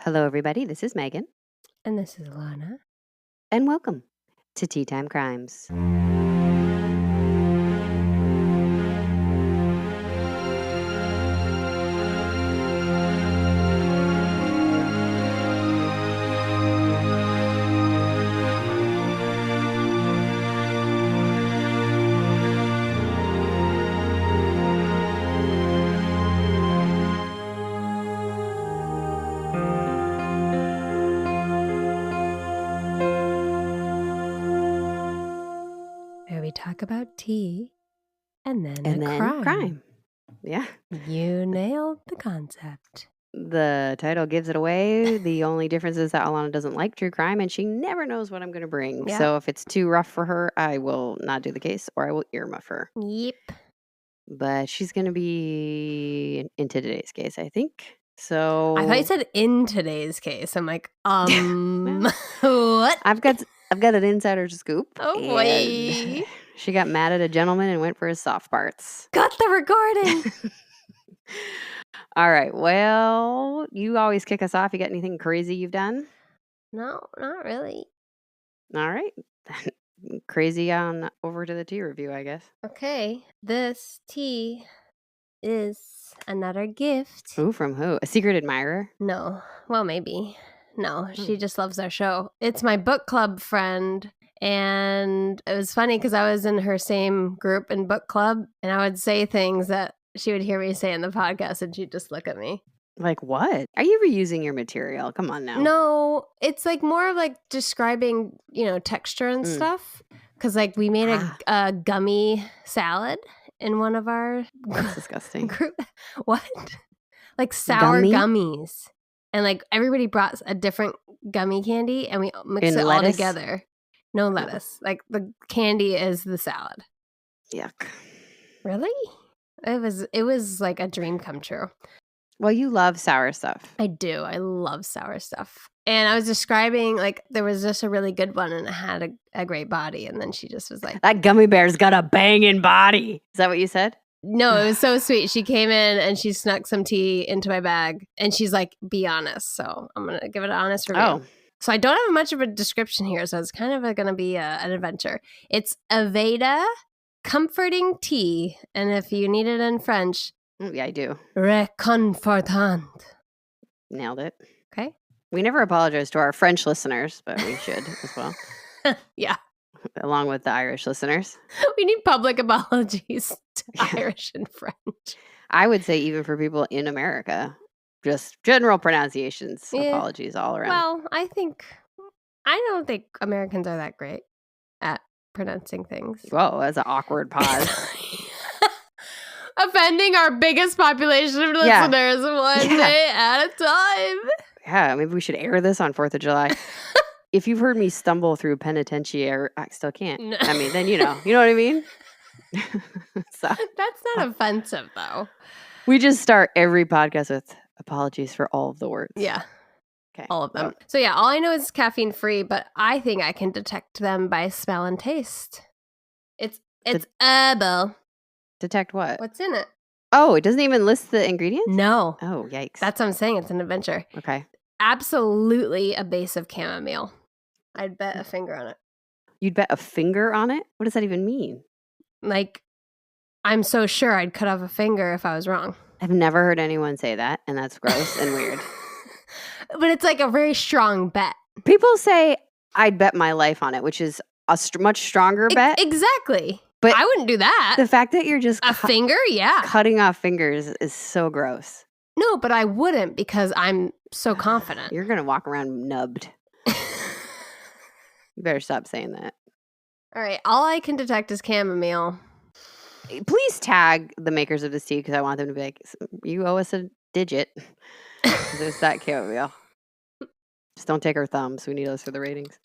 Hello, everybody. This is Megan, And this is Lana. and welcome to Tea Time Crimes. Where we talk about tea and then And a then crime. Yeah. You nailed the concept. The title gives it away. The only difference is that Alana doesn't like true crime, and she never knows what I'm going to bring. Yeah. So if it's too rough for her, I will not do the case, or I will earmuff her. Yep. But she's going to be into today's case, I think. So I thought you said in today's case. I'm like, Well, what? I've got an insider scoop. Oh, and boy. She got mad at a gentleman and went for his soft parts. Got the recording. All right. Well, you always kick us off. You got anything crazy you've done? No, not really. All right. Crazy on over to the tea review, I guess. Okay. This tea is another gift. Ooh, from who? A secret admirer? No. Well, maybe. No, she just loves our show. It's my book club friend. And it was funny because I was in her same group in book club, and I would say things that she would hear me say in the podcast, and she'd just look at me. Like what? Are you reusing your material? Come on now. No, it's like more of like describing, texture and stuff. Because like we made a gummy salad in one of our That's disgusting. group. What? Like sour gummies. And like everybody brought a different gummy candy, and we mixed it all together. No lettuce. Like the candy is the salad. Yuck. Really? It was like a dream come true. Well, you love sour stuff. I do. I love sour stuff. And I was describing, like, there was just a really good one, and it had a great body. And then she just was like, that gummy bear's got a banging body. Is that what you said? No, it was so sweet. She came in and she snuck some tea into my bag, and she's like, be honest. So I'm going to give it an honest review. Oh. So I don't have much of a description here, so it's kind of going to be an adventure. It's Aveda Comforting Tea, and if you need it in French, yeah, I do. Réconfortant. Nailed it. Okay. We never apologize to our French listeners, but we should as well. Yeah. Along with the Irish listeners. We need public apologies to Irish and French. I would say even for people in America. Just general pronunciations, apologies all around. Well, I don't think Americans are that great at pronouncing things. Whoa, that's an awkward pause. Offending our biggest population of listeners one day at a time. Yeah, maybe we should air this on 4th of July. If you've heard me stumble through penitentiary, I still can't. No. I mean, then you know what I mean? So, that's not offensive, though. We just start every podcast with apologies for all of the words. Yeah. Okay. All of them. So yeah, all I know is caffeine free, but I think I can detect them by smell and taste. It's herbal. Detect what? What's in it? Oh, it doesn't even list the ingredients? No. Oh, yikes. That's what I'm saying. It's an adventure. Okay. Absolutely a base of chamomile. I'd bet a finger on it. You'd bet a finger on it? What does that even mean? Like, I'm so sure I'd cut off a finger if I was wrong. I've never heard anyone say that, and that's gross and weird. But it's like a very strong bet. People say I'd bet my life on it, which is a much stronger bet. Exactly. But I wouldn't do that. The fact that you're just finger, cutting off fingers is so gross. No, but I wouldn't because I'm so confident. You're going to walk around nubbed. You better stop saying that. All right. All I can detect is chamomile. Please tag the makers of this tea because I want them to be like, you owe us a digit. There's that chamomile. Just don't take her thumbs. We need those for the ratings.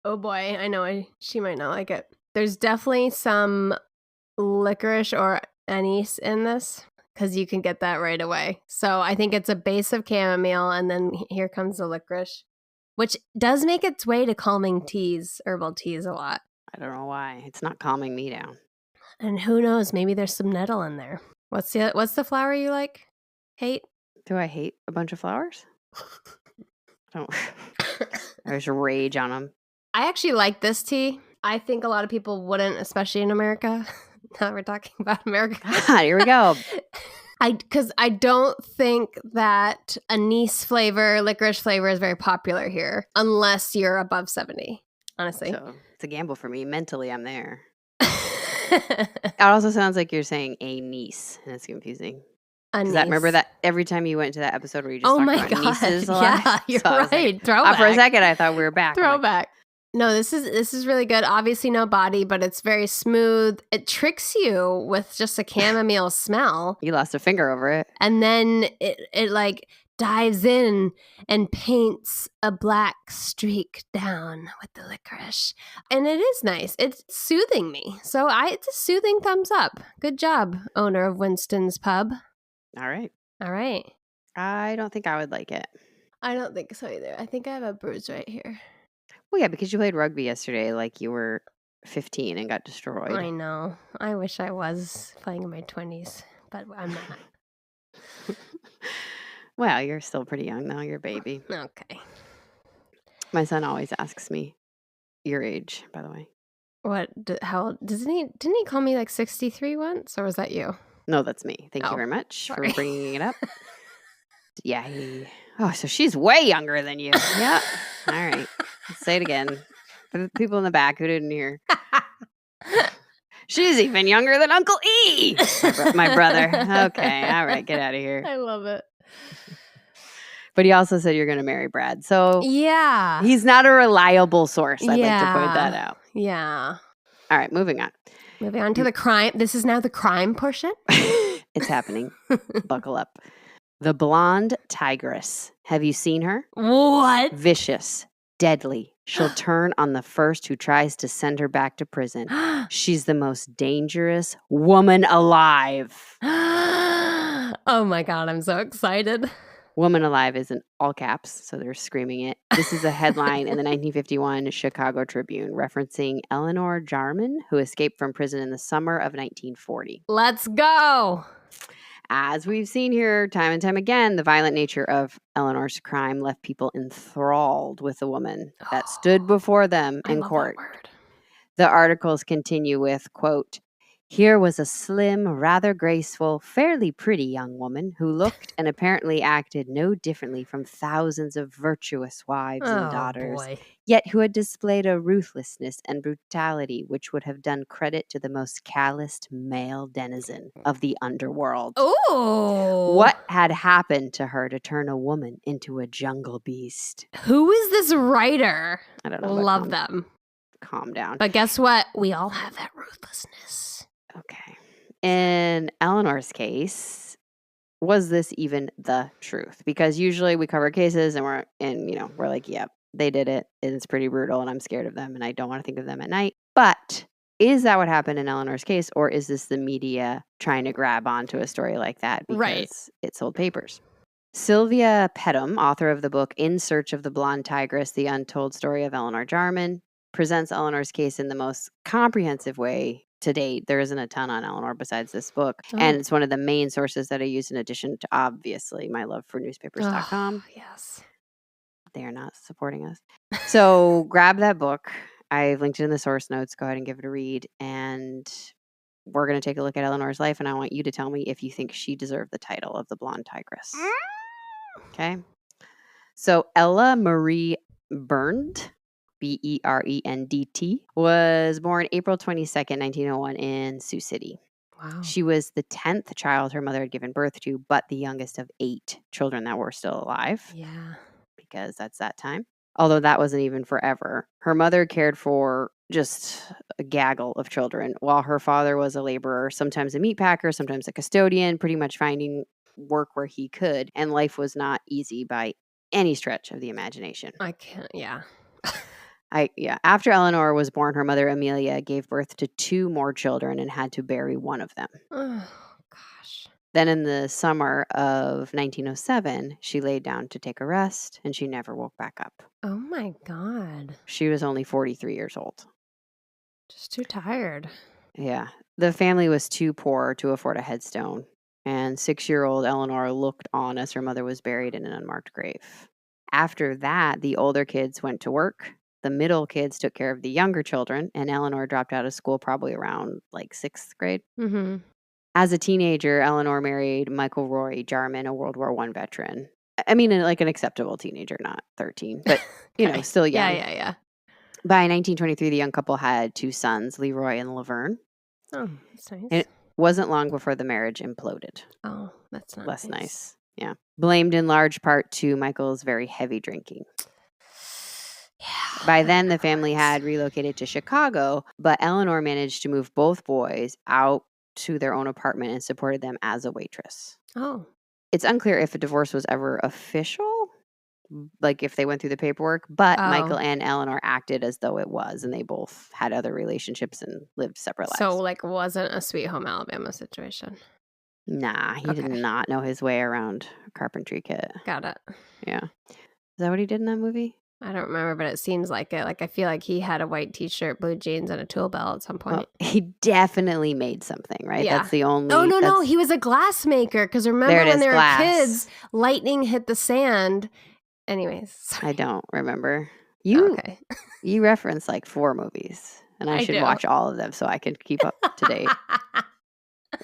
Oh boy. I know she might not like it. There's definitely some licorice or anise in this because you can get that right away. So I think it's a base of chamomile, and then here comes the licorice, which does make its way to calming teas, herbal teas a lot. I don't know why. It's not calming me down. And who knows? Maybe there's some nettle in there. What's the flower you like? Hate? Do I hate a bunch of flowers? Don't. There's rage on them. I actually like this tea. I think a lot of people wouldn't, especially in America. Now we're talking about America. God, here we go. Because I don't think that anise flavor, licorice flavor is very popular here, unless you're above 70, honestly. So it's a gamble for me. Mentally, I'm there. It also sounds like you're saying a niece, and it's confusing. Because remember that every time you went to that episode where you just talked about nieces a lot? Yeah, you're so right. Like, Throwback. For a second, I thought we were back. Throwback. No, this is really good. Obviously no body, but it's very smooth. It tricks you with just a chamomile smell. You lost a finger over it. And then it like dives in and paints a black streak down with the licorice. And it is nice. It's soothing me. So it's a soothing thumbs up. Good job, owner of Winston's Pub. All right. I don't think I would like it. I don't think so either. I think I have a bruise right here. Well, yeah, because you played rugby yesterday like you were 15 and got destroyed. I know. I wish I was playing in my 20s, but I'm not. Well, you're still pretty young though. You're a baby. Okay. My son always asks me your age, by the way. What? How old? Didn't he call me like 63 once, or was that you? No, that's me. Thank you very much for bringing it up. Yeah. So she's way younger than you. Yeah. All right. Let's say it again. For the people in the back who didn't hear. She's even younger than Uncle E. My brother. Okay. All right. Get out of here. I love it. But he also said you're going to marry Brad. So yeah, he's not a reliable source. I'd like to point that out. Yeah. All right. Moving on. Moving on to the crime. This is now the crime portion. It's happening. Buckle up. The Blonde Tigress. Have you seen her? What? Vicious, deadly. She'll turn on the first who tries to send her back to prison. She's the most dangerous woman alive. Oh my God, I'm so excited. Woman alive is in all caps, so they're screaming it. This is a headline in the 1951 Chicago Tribune referencing Eleanor Jarman, who escaped from prison in the summer of 1940. Let's go. As we've seen here time and time again, the violent nature of Eleanor's crime left people enthralled with the woman that stood before them in court. The articles continue with, quote, "Here was a slim, rather graceful, fairly pretty young woman who looked and apparently acted no differently from thousands of virtuous wives and daughters, yet who had displayed a ruthlessness and brutality which would have done credit to the most calloused male denizen of the underworld." Oh. What had happened to her to turn a woman into a jungle beast? Who is this writer? I don't know. Love them. Calm down. But guess what? We all have that ruthlessness. Okay. In Eleanor's case, was this even the truth? Because usually we cover cases and we're like, yeah, they did it. And it's pretty brutal and I'm scared of them and I don't want to think of them at night. But is that what happened in Eleanor's case, or is this the media trying to grab onto a story like that because it sold papers? Silvia Pettem, author of the book In Search of the Blonde Tigress, The Untold Story of Eleanor Jarman, presents Eleanor's case in the most comprehensive way to date. There isn't a ton on Eleanor besides this book. And it's one of the main sources that I use in addition to, obviously, my love for newspapers.com. Yes. They are not supporting us. So grab that book. I've linked it in the source notes. Go ahead and give it a read. And we're going to take a look at Eleanor's life. And I want you to tell me if you think she deserved the title of the Blonde Tigress. Okay. So Ella Marie Berndt, Berndt, was born April 22nd, 1901 in Sioux City. Wow. She was the 10th child her mother had given birth to, but the youngest of 8 children that were still alive. Yeah. Because that's that time. Although that wasn't even forever. Her mother cared for just a gaggle of children, while her father was a laborer, sometimes a meat packer, sometimes a custodian, pretty much finding work where he could. And life was not easy by any stretch of the imagination. I can't, yeah. After Eleanor was born, her mother Amelia gave birth to 2 more children and had to bury one of them. Oh, gosh. Then in the summer of 1907, she laid down to take a rest and she never woke back up. Oh my God. She was only 43 years old. Just too tired. Yeah. The family was too poor to afford a headstone. And 6-year-old Eleanor looked on as her mother was buried in an unmarked grave. After that, the older kids went to work. The middle kids took care of the younger children, and Eleanor dropped out of school probably around like 6th grade. Mm-hmm. As a teenager, Eleanor married Michael Roy Jarman, a World War I veteran. I mean, like an acceptable teenager, not 13, but, still young. Yeah. By 1923, the young couple had 2 sons, Leroy and Laverne. Oh, that's nice. And it wasn't long before the marriage imploded. Oh, that's not Less nice. Yeah. Blamed in large part to Michael's very heavy drinking. Yeah. By then, the family had relocated to Chicago, but Eleanor managed to move both boys out to their own apartment and supported them as a waitress. Oh. It's unclear if a divorce was ever official, like if they went through the paperwork, but Michael and Eleanor acted as though it was, and they both had other relationships and lived separate lives. So, like, wasn't a Sweet Home Alabama situation? Nah, he did not know his way around a carpentry kit. Got it. Yeah. Is that what he did in that movie? I don't remember, but it seems like it. Like, I feel like he had a white t-shirt, blue jeans, and a tool belt at some point. Well, he definitely made something, right? Yeah. That's the only... Oh, no. He was a glass maker. Because remember when they were kids, lightning hit the sand. Anyways. Sorry. I don't remember. Okay. You referenced like 4 movies, and I should watch all of them so I can keep up to date.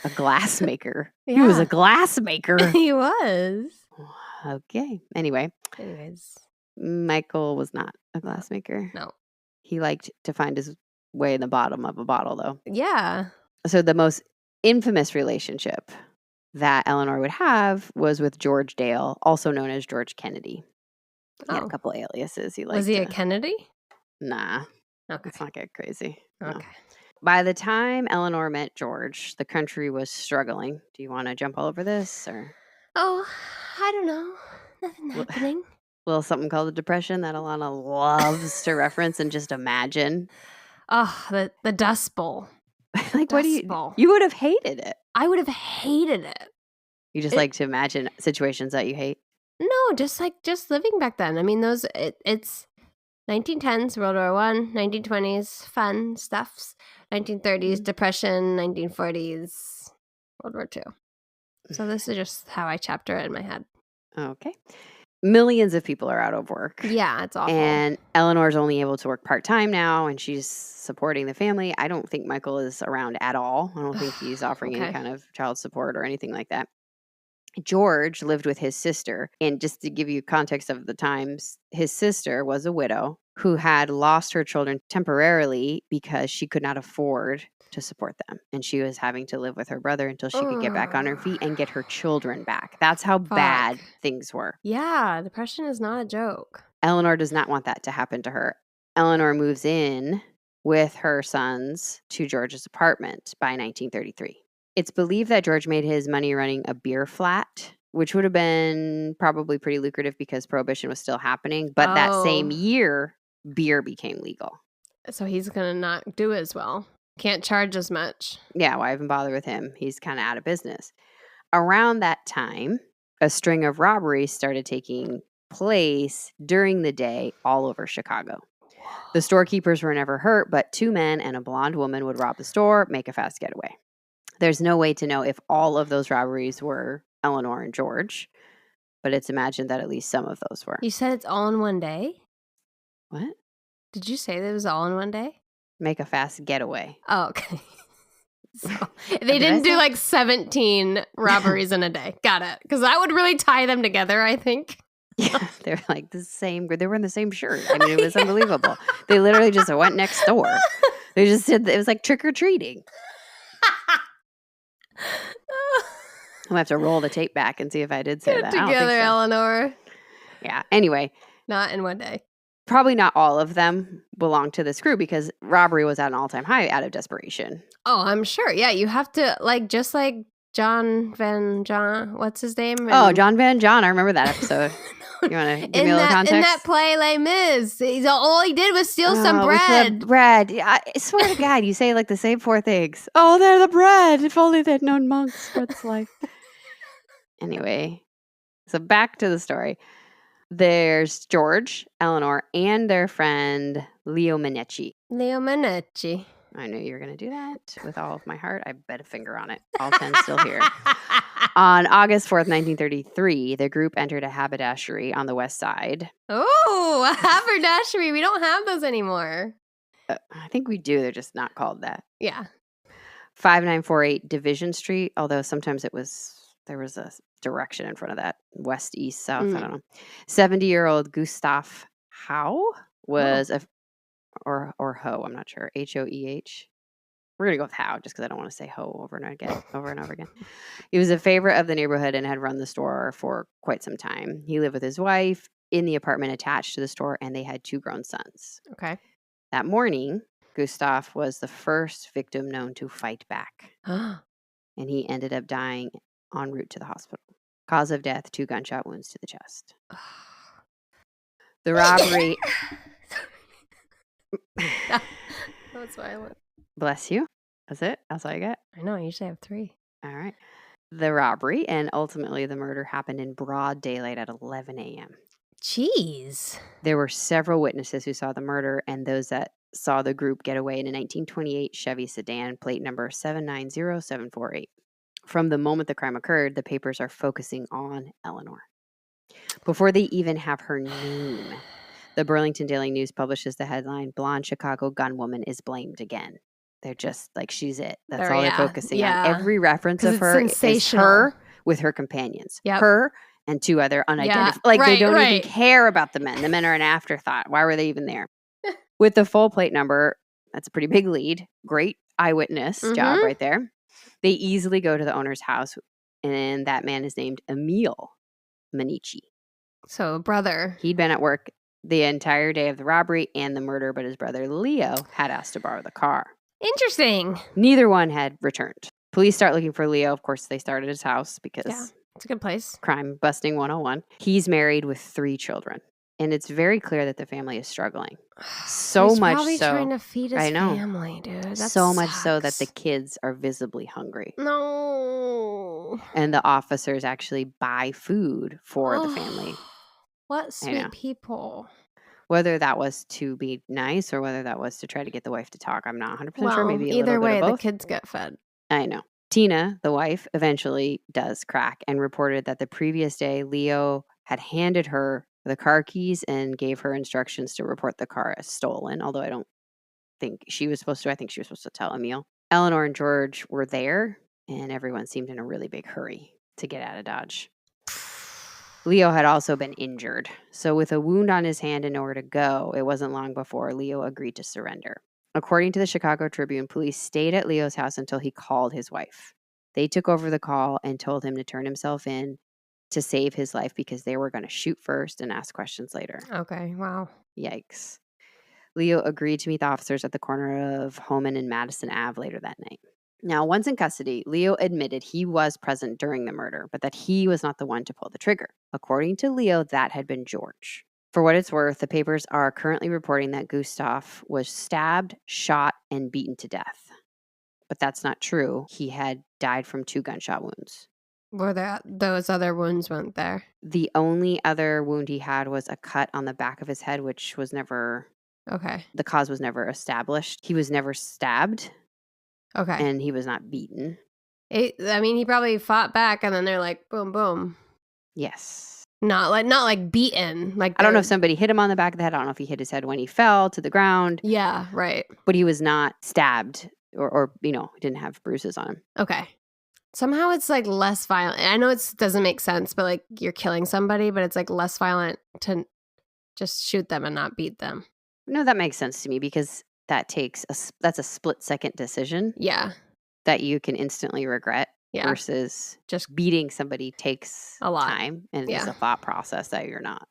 A glass maker. Yeah. He was a glass maker. He was. Okay. Anyways. Michael was not a glass maker. No. He liked to find his way in the bottom of a bottle, though. Yeah. So the most infamous relationship that Eleanor would have was with George Dale, also known as George Kennedy. He had a couple aliases. Was he a Kennedy? Nah. Okay. Let's not get crazy. Okay. No. By the time Eleanor met George, the country was struggling. Do you want to jump all over this, or? Oh, I don't know. Nothing happening. A little something called the Depression that Alana loves to reference and just imagine. Oh, the Dust Bowl. Like, what do you would have hated it. I would have hated it. You just like to imagine situations that you hate? No, just living back then. I mean, it's 1910s, World War I, 1920s, fun stuffs, 1930s, Depression, 1940s, World War II. So this is just how I chapter it in my head. Okay. Millions of people are out of work. Yeah, it's awful. And Eleanor's only able to work part-time now, and she's supporting the family. I don't think Michael is around at all. I don't think he's offering any kind of child support or anything like that. George lived with his sister, and just to give you context of the times, his sister was a widow who had lost her children temporarily because she could not afford to support them, and she was having to live with her brother until she could get back on her feet and get her children back. That's how bad things were. Yeah, depression is not a joke. Eleanor does not want that to happen to her. Eleanor moves in with her sons to George's apartment by 1933. It's believed that George made his money running a beer flat, which would have been probably pretty lucrative because Prohibition was still happening. But that same year, beer became legal. So he's going to not do as well. Can't charge as much. Yeah, why even bother with him? He's kind of out of business. Around that time, a string of robberies started taking place during the day all over Chicago. The storekeepers were never hurt, but 2 men and a blonde woman would rob the store, make a fast getaway. There's no way to know if all of those robberies were Eleanor and George, but it's imagined that at least some of those were. You said it's all in one day? What? Did you say that it was all in one day? Make a fast getaway. Oh, okay. So they didn't do like 17 robberies in a day. Got it. Because that would really tie them together, I think. Yeah, they're like the same. They were in the same shirt. I mean, it was unbelievable. They literally just went next door. They just did. It was like trick or treating. I'm gonna have to roll the tape back and see if I did say that. Get together, Eleanor. Yeah. Anyway, not in one day. Probably not all of them belong to this crew because robbery was at an all-time high out of desperation. Oh, I'm sure. Yeah, you have to just like John Van John. What's his name? John Van John. I remember that episode. You want to give me a little context? In that play, Les Mis, all he did was steal some bread. Bread. I swear to God, you say like the same 4 things. Oh, they're the bread. If only they'd known monks what it's like. Anyway, so back to the story. There's George, Eleanor, and their friend Leo Manecci. Leo Manecci. I knew you were going to do that with all of my heart. I bet a finger on it. All 10 still here. On August 4th, 1933, the group entered a haberdashery on the west side. Oh, a haberdashery. We don't have those anymore. I think we do. They're just not called that. Yeah. 5948 Division Street, although sometimes there was a direction in front of that, west, east, south, I don't know. 70-year-old Gustav Howe was or Ho, I'm not sure, Hoeh. We're going to go with Howe just because I don't want to say Ho over and over again. He was a favorite of the neighborhood and had run the store for quite some time. He lived with his wife in the apartment attached to the store, and they had 2 grown sons. Okay. That morning, Gustav was the first victim known to fight back, and he ended up dying en route to the hospital. Cause of death, 2 gunshot wounds to the chest. The robbery... That was violent. Bless you. That's it? That's all you got? I know. I usually have 3. All right. The robbery and ultimately the murder happened in broad daylight at 11 a.m. Jeez. There were several witnesses who saw the murder and those that saw the group get away in a 1928 Chevy sedan, plate number 790748. From the moment the crime occurred, the papers are focusing on Eleanor. Before they even have her name, the Burlington Daily News publishes the headline, "Blonde Chicago gunwoman is blamed again." They're just like, she's it. That's all they're focusing on. Every reference of her is her with her companions. Yep. Her and 2 other unidentified. They don't even care about the men. The men are an afterthought. Why were they even there? With the full plate number, that's a pretty big lead. Great eyewitness job right there. They easily go to the owner's house, and that man is named Emil Manici. So, brother. He'd been at work the entire day of the robbery and the murder, but his brother Leo had asked to borrow the car. Interesting. Neither one had returned. Police start looking for Leo. Of course, they start at his house because it's a good place. Crime busting 101. He's married with 3 children. And it's very clear that the family is struggling. So He's much probably so. trying to feed his family, dude. That so sucks. much so that the kids are visibly hungry. No. And the officers actually buy food for the family. What sweet people. Whether that was to be nice or whether that was to try to get the wife to talk, I'm not 100% sure. Maybe either way, bit of both. the kids get fed. I know. Tina, the wife, eventually does crack and reported that the previous day, Leo had handed her the car keys and gave her instructions to report the car as stolen, although I don't think she was supposed to. I think she was supposed to tell Emil. Eleanor and George were there, and everyone seemed in a really big hurry to get out of Dodge. Leo had also been injured, so with a wound on his hand and nowhere to go, it wasn't long before Leo agreed to surrender. According to the Chicago Tribune, police stayed at Leo's house until he called his wife. They took over the call and told him to turn himself in to save his life because they were going to shoot first and ask questions later. Okay, wow. Yikes. Leo agreed to meet the officers at the corner of Homan and Madison Ave later that night. Now, once in custody, Leo admitted he was present during the murder, but that he was not the one to pull the trigger. According to Leo, that had been George. For what it's worth, the papers are currently reporting that Gustav was stabbed, shot, and beaten to death. But that's not true. He had died from 2 gunshot wounds. Were those other wounds weren't there? The only other wound he had was a cut on the back of his head, which was never... Okay. The cause was never established. He was never stabbed. Okay. And he was not beaten. He probably fought back and then they're like, boom, boom. Yes. Not like beaten. Like I don't know if somebody hit him on the back of the head. I don't know if he hit his head when he fell to the ground. Yeah, right. But he was not stabbed or didn't have bruises on him. Okay. Somehow it's like less violent. I know it doesn't make sense, but like you're killing somebody, but it's like less violent to just shoot them and not beat them. No, that makes sense to me because that's a split-second decision. Yeah. That you can instantly regret. Yeah. Versus just beating somebody takes a lot time and it's a thought process that you're not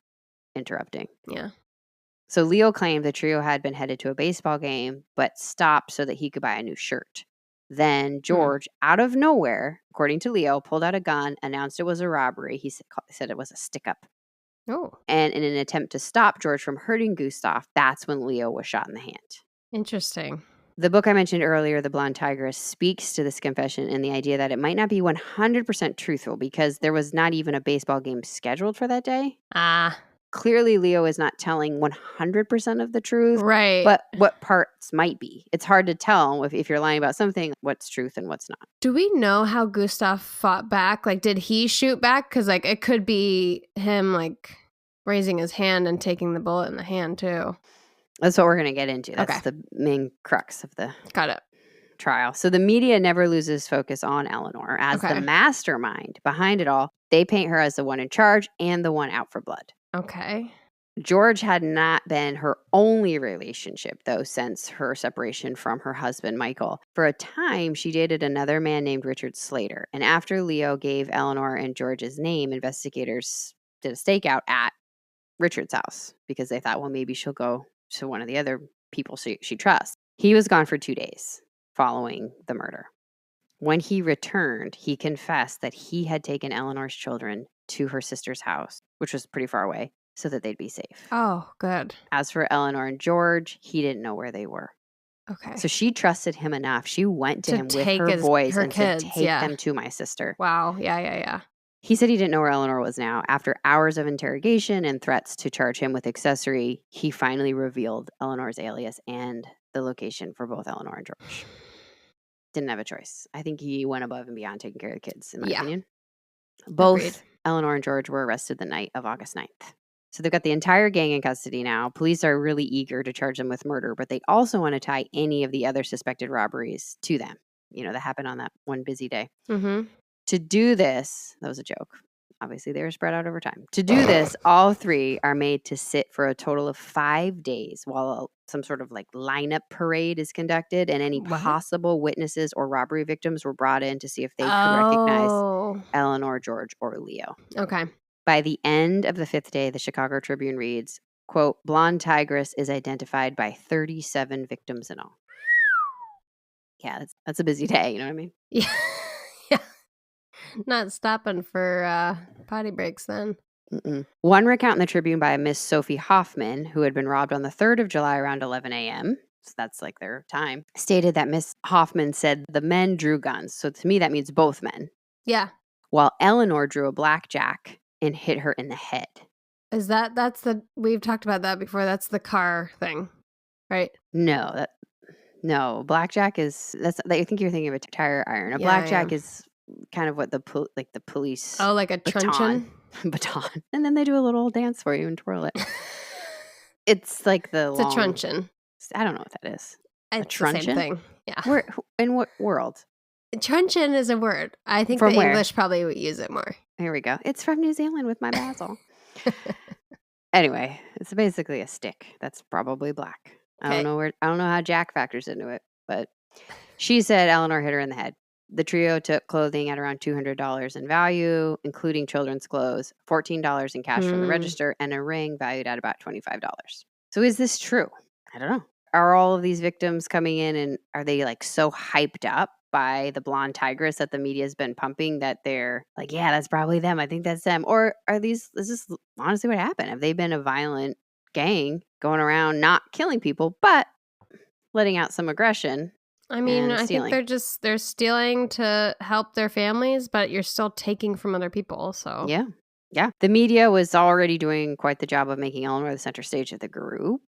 interrupting. Yeah. So Leo claimed the trio had been headed to a baseball game, but stopped so that he could buy a new shirt. Then George, out of nowhere, according to Leo, pulled out a gun, announced it was a robbery. He said it was a stick-up. Oh. And in an attempt to stop George from hurting Gustav, that's when Leo was shot in the hand. Interesting. The book I mentioned earlier, The Blonde Tigress, speaks to this confession and the idea that it might not be 100% truthful because there was not even a baseball game scheduled for that day. clearly Leo is not telling 100% of the truth, Right. but what parts might be. It's hard to tell if you're lying about something, what's truth and what's not. Do we know how Gustav fought back? Like, did he shoot back? Because, like, it could be him, like, raising his hand and taking the bullet in the hand, too. That's what we're going to get into. That's Okay. the main crux of the Got it. trial. So the media never loses focus on Eleanor as the Okay. mastermind behind it all. They paint her as the one in charge and the one out for blood. Okay. George had not been her only relationship, though, since her separation from her husband, Michael. For a time, she dated another man named Richard Slater. And after Leo gave Eleanor and George's name, investigators did a stakeout at Richard's house because they thought, well, maybe she'll go to one of the other people she trusts. He was gone for 2 days following the murder. When he returned, he confessed that he had taken Eleanor's children to her sister's house, which was pretty far away, so that they'd be safe. Oh, good. As for Eleanor and George, he didn't know where they were. Okay. So she trusted him enough. She went to him with her boys and kids, said, take them to my sister. Wow. Yeah. He said he didn't know where Eleanor was now. After hours of interrogation and threats to charge him with accessory, he finally revealed Eleanor's alias and the location for both Eleanor and George. Didn't have a choice. I think he went above and beyond taking care of the kids, in my opinion. Both Agreed. Eleanor and George were arrested the night of August 9th. So they've got the entire gang in custody now. Police are really eager to charge them with murder, but they also want to tie any of the other suspected robberies to them, that happened on that one busy day. Mm-hmm. To do this, that was a joke. Obviously, they were spread out over time. To do this, all three are made to sit for a total of 5 days while some sort of like lineup parade is conducted, and any possible witnesses or robbery victims were brought in to see if they could recognize Eleanor, George, or Leo. Okay. By the end of the 5th day, the Chicago Tribune reads, quote, Blonde Tigress is identified by 37 victims in all. Yeah, that's a busy day, you know what I mean? Yeah. Yeah. Not stopping for potty breaks then. Mm-mm. One recount in the Tribune by a Miss Sophie Hoffman, who had been robbed on the 3rd of July around 11 a.m., so that's like their time, stated that Miss Hoffman said the men drew guns. So to me, that means both men. Yeah. While Eleanor drew a blackjack and hit her in the head. We've talked about that before. That's the car thing, right? No, blackjack is, I think you're thinking of a tire iron. A blackjack is kind of what the police. Oh, like a truncheon? Baton. And then they do a little dance for you and twirl it. It's like It's a truncheon. I don't know what that is. It's the same thing. Yeah. In what world? Truncheon is a word. I think From the where? English probably would use it more. Here we go. It's from New Zealand with my basil. Anyway, it's basically a stick that's probably black. Okay. I don't know how Jack factors into it, but she said Eleanor hit her in the head. The trio took clothing at around $200 in value, including children's clothes, $14 in cash from the register, and a ring valued at about $25. So is this true? I don't know. Are all of these victims coming in and are they like so hyped up by the Blonde Tigress that the media's been pumping that they're like, yeah, that's probably them. I think that's them. Or is this honestly what happened? Have they been a violent gang going around not killing people, but letting out some aggression? I mean, I think they're stealing to help their families, but you're still taking from other people. So yeah. The media was already doing quite the job of making Eleanor the center stage of the group,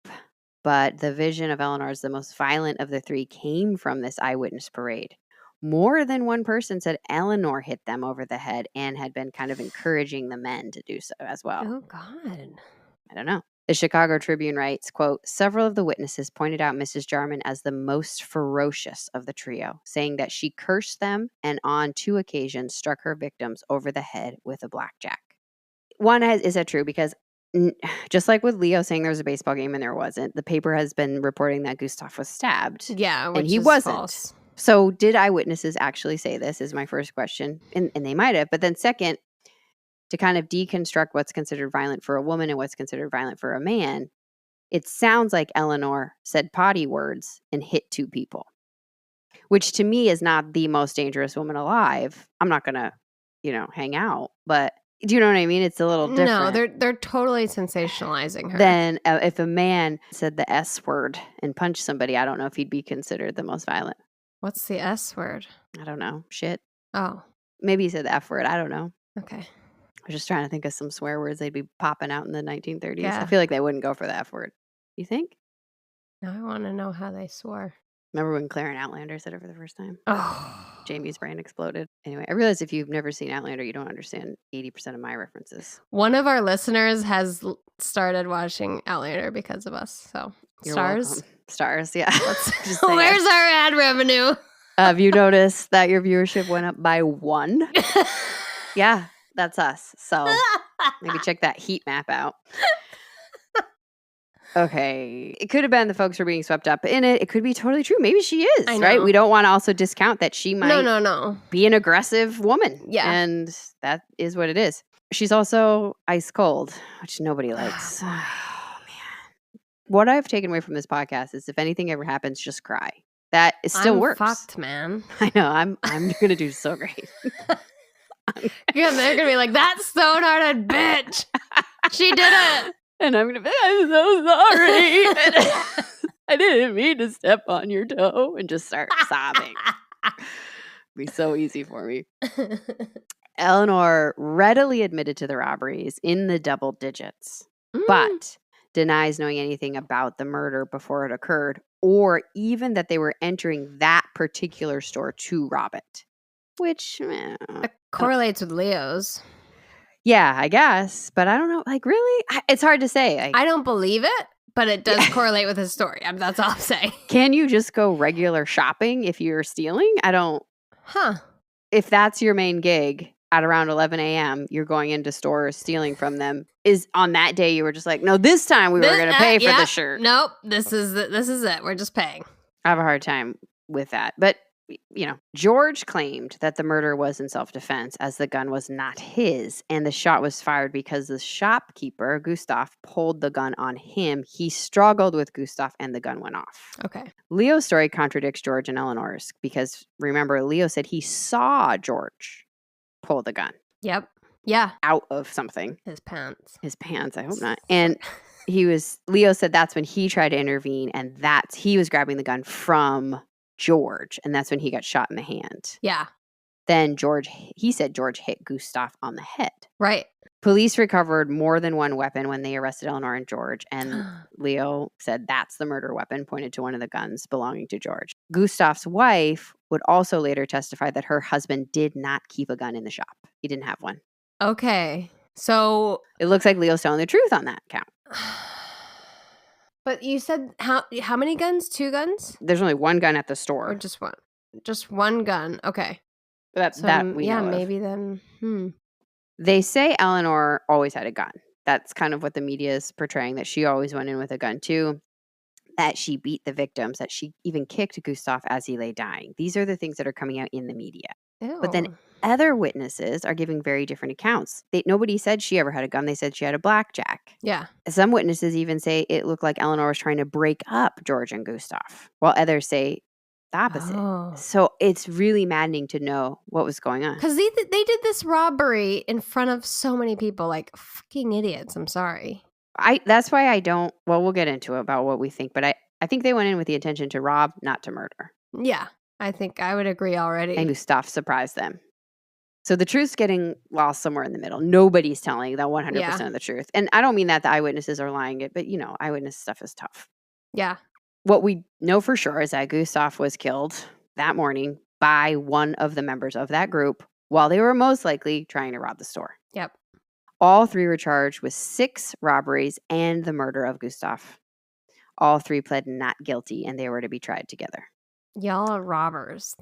but the vision of Eleanor as the most violent of the three came from this eyewitness parade. More than one person said Eleanor hit them over the head and had been kind of encouraging the men to do so as well. Oh, God. I don't know. The Chicago Tribune writes, quote, several of the witnesses pointed out Mrs. Jarman as the most ferocious of the trio, saying that she cursed them and on 2 occasions struck her victims over the head with a blackjack. Is that true? Because just like with Leo saying there was a baseball game and there wasn't, the paper has been reporting that Gustav was stabbed. Yeah, and he wasn't. False. So did eyewitnesses actually say this is my first question. And they might have. But then second, to kind of deconstruct what's considered violent for a woman and what's considered violent for a man, it sounds like Eleanor said potty words and hit 2 people, which to me is not the most dangerous woman alive. I'm not going to, hang out, but do you know what I mean? It's a little different. No, they're totally sensationalizing her. Then if a man said the S word and punched somebody, I don't know if he'd be considered the most violent. What's the S word? I don't know. Shit. Oh. Maybe he said the F word. I don't know. Okay. I was just trying to think of some swear words they'd be popping out in the 1930s. Yeah. I feel like they wouldn't go for the F word. You think? Now I want to know how they swore. Remember when Claire and Outlander said it for the first time? Oh. Jamie's brain exploded. Anyway, I realize if you've never seen Outlander, you don't understand 80% of my references. One of our listeners has started watching Outlander because of us. So You're stars. welcome. Stars, yeah. Just where's our ad revenue? Have you noticed that your viewership went up by 1? Yeah, that's us. So maybe check that heat map out. Okay. It could have been the folks were being swept up in it. It could be totally true. Maybe she is, right? We don't want to also discount that she might be an aggressive woman. Yeah. And that is what it is. She's also ice cold, which nobody likes. Oh, man. What I've taken away from this podcast is if anything ever happens, just cry. That still works. Fucked, man. I know. I'm going to do so great. Yeah, they're going to be like, that stone-hearted bitch. She did it. And I'm going to be, I'm so sorry. I didn't mean to step on your toe, and just start sobbing. Be so easy for me. Eleanor readily admitted to the robberies in the double digits, but denies knowing anything about the murder before it occurred, or even that they were entering that particular store to rob it, which it correlates with Leo's. Yeah, I guess, but I don't know. Like, really? It's hard to say. I don't believe it, but it does correlate with his story. I mean, that's all I'm saying. Can you just go regular shopping if you're stealing? I don't. Huh. If that's your main gig at around 11 a.m., you're going into stores, stealing from them. Is on that day you were just like, no, this time we were going to pay for the shirt. Nope, this is it. We're just paying. I have a hard time with that. But, George claimed that the murder was in self-defense as the gun was not his, and the shot was fired because the shopkeeper, Gustav, pulled the gun on him. He struggled with Gustav and the gun went off. Okay. Leo's story contradicts George and Eleanor's because, remember, Leo said he saw George pull the gun. Yep. Yeah. Out of something. His pants. I hope not. And Leo said that's when he tried to intervene, and he was grabbing the gun from George, and that's when he got shot in the hand. Yeah. Then he said George hit Gustav on the head. Right. Police recovered more than one weapon when they arrested Eleanor and George, and Leo said that's the murder weapon, pointed to one of the guns belonging to George. Gustav's wife would also later testify that her husband did not keep a gun in the shop. He didn't have one. Okay. So it looks like Leo's telling the truth on that count. But you said how many guns? 2 guns? There's only one gun at the store. Or just one? Just one gun. Okay. That we know of. Maybe then. They say Eleanor always had a gun. That's kind of what the media is portraying, that she always went in with a gun too, that she beat the victims, that she even kicked Gustav as he lay dying. These are the things that are coming out in the media. Ew. But then other witnesses are giving very different accounts. Nobody said she ever had a gun. They said she had a blackjack. Yeah. Some witnesses even say it looked like Eleanor was trying to break up George and Gustav, while others say the opposite. Oh. So it's really maddening to know what was going on. Because they did this robbery in front of so many people, like fucking idiots. I'm sorry. That's why I don't. Well, we'll get into it about what we think, but I think they went in with the intention to rob, not to murder. Yeah, I think I would agree already. And Gustav surprised them. So the truth's getting lost somewhere in the middle. Nobody's telling the 100% of the truth. And I don't mean that the eyewitnesses are lying it, but eyewitness stuff is tough. Yeah. What we know for sure is that Gustav was killed that morning by one of the members of that group while they were most likely trying to rob the store. Yep. All 3 were charged with 6 robberies and the murder of Gustav. All 3 pled not guilty, and they were to be tried together. Y'all are robbers.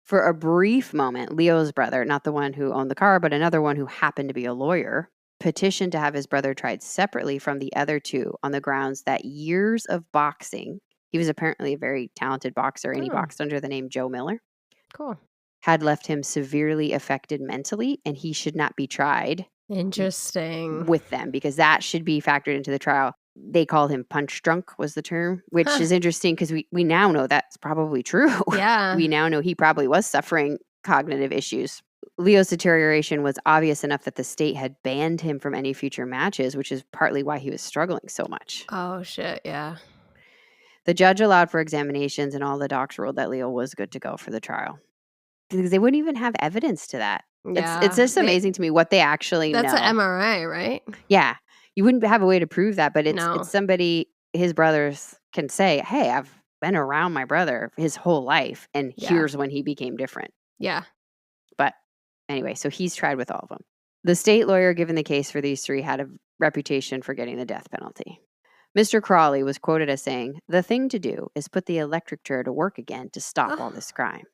For a brief moment, Leo's brother, not the one who owned the car, but another one who happened to be a lawyer, petitioned to have his brother tried separately from the other 2 on the grounds that years of boxing — he was apparently a very talented boxer, and he boxed under the name Joe Miller. Cool. Had left him severely affected mentally, and he should not be tried. Interesting. With them, because that should be factored into the trial. They called him punch drunk was the term, which is interesting because we now know that's probably true. Yeah. We now know he probably was suffering cognitive issues. Leo's deterioration was obvious enough that the state had banned him from any future matches, which is partly why he was struggling so much. Oh, shit, yeah. The judge allowed for examinations, and all the docs ruled that Leo was good to go for the trial. Because they wouldn't even have evidence to that. It's just amazing to me what they actually That's know. an MRI, right? Yeah. You wouldn't have a way to prove that, but No. it's somebody, his brothers can say, hey, I've been around my brother his whole life, and Yeah. here's when he became different. Yeah. But anyway, so he's tried with all of them. The state lawyer given the case for these three had a reputation for getting the death penalty. Mr. Crawley was quoted as saying, "The thing to do is put the electric chair to work again to stop all this crime."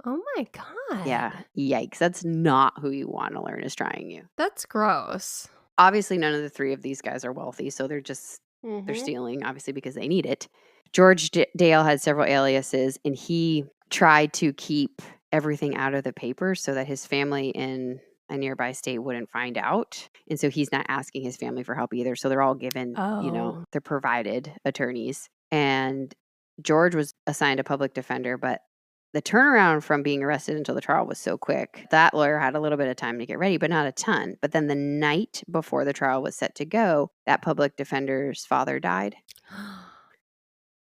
Oh my God. Yeah, yikes. That's not who you want to learn is trying you. That's gross. Obviously, none of the three of these guys are wealthy, so they're just, they're Mhm. stealing, obviously, because they need it. George Dale had several aliases, and he tried to keep everything out of the papers so that his family in a nearby state wouldn't find out. And so he's not asking his family for help either. So they're all given, Oh. they're provided attorneys. And George was assigned a public defender, but the turnaround from being arrested until the trial was so quick. That lawyer had a little bit of time to get ready, but not a ton. But then the night before the trial was set to go, that public defender's father died.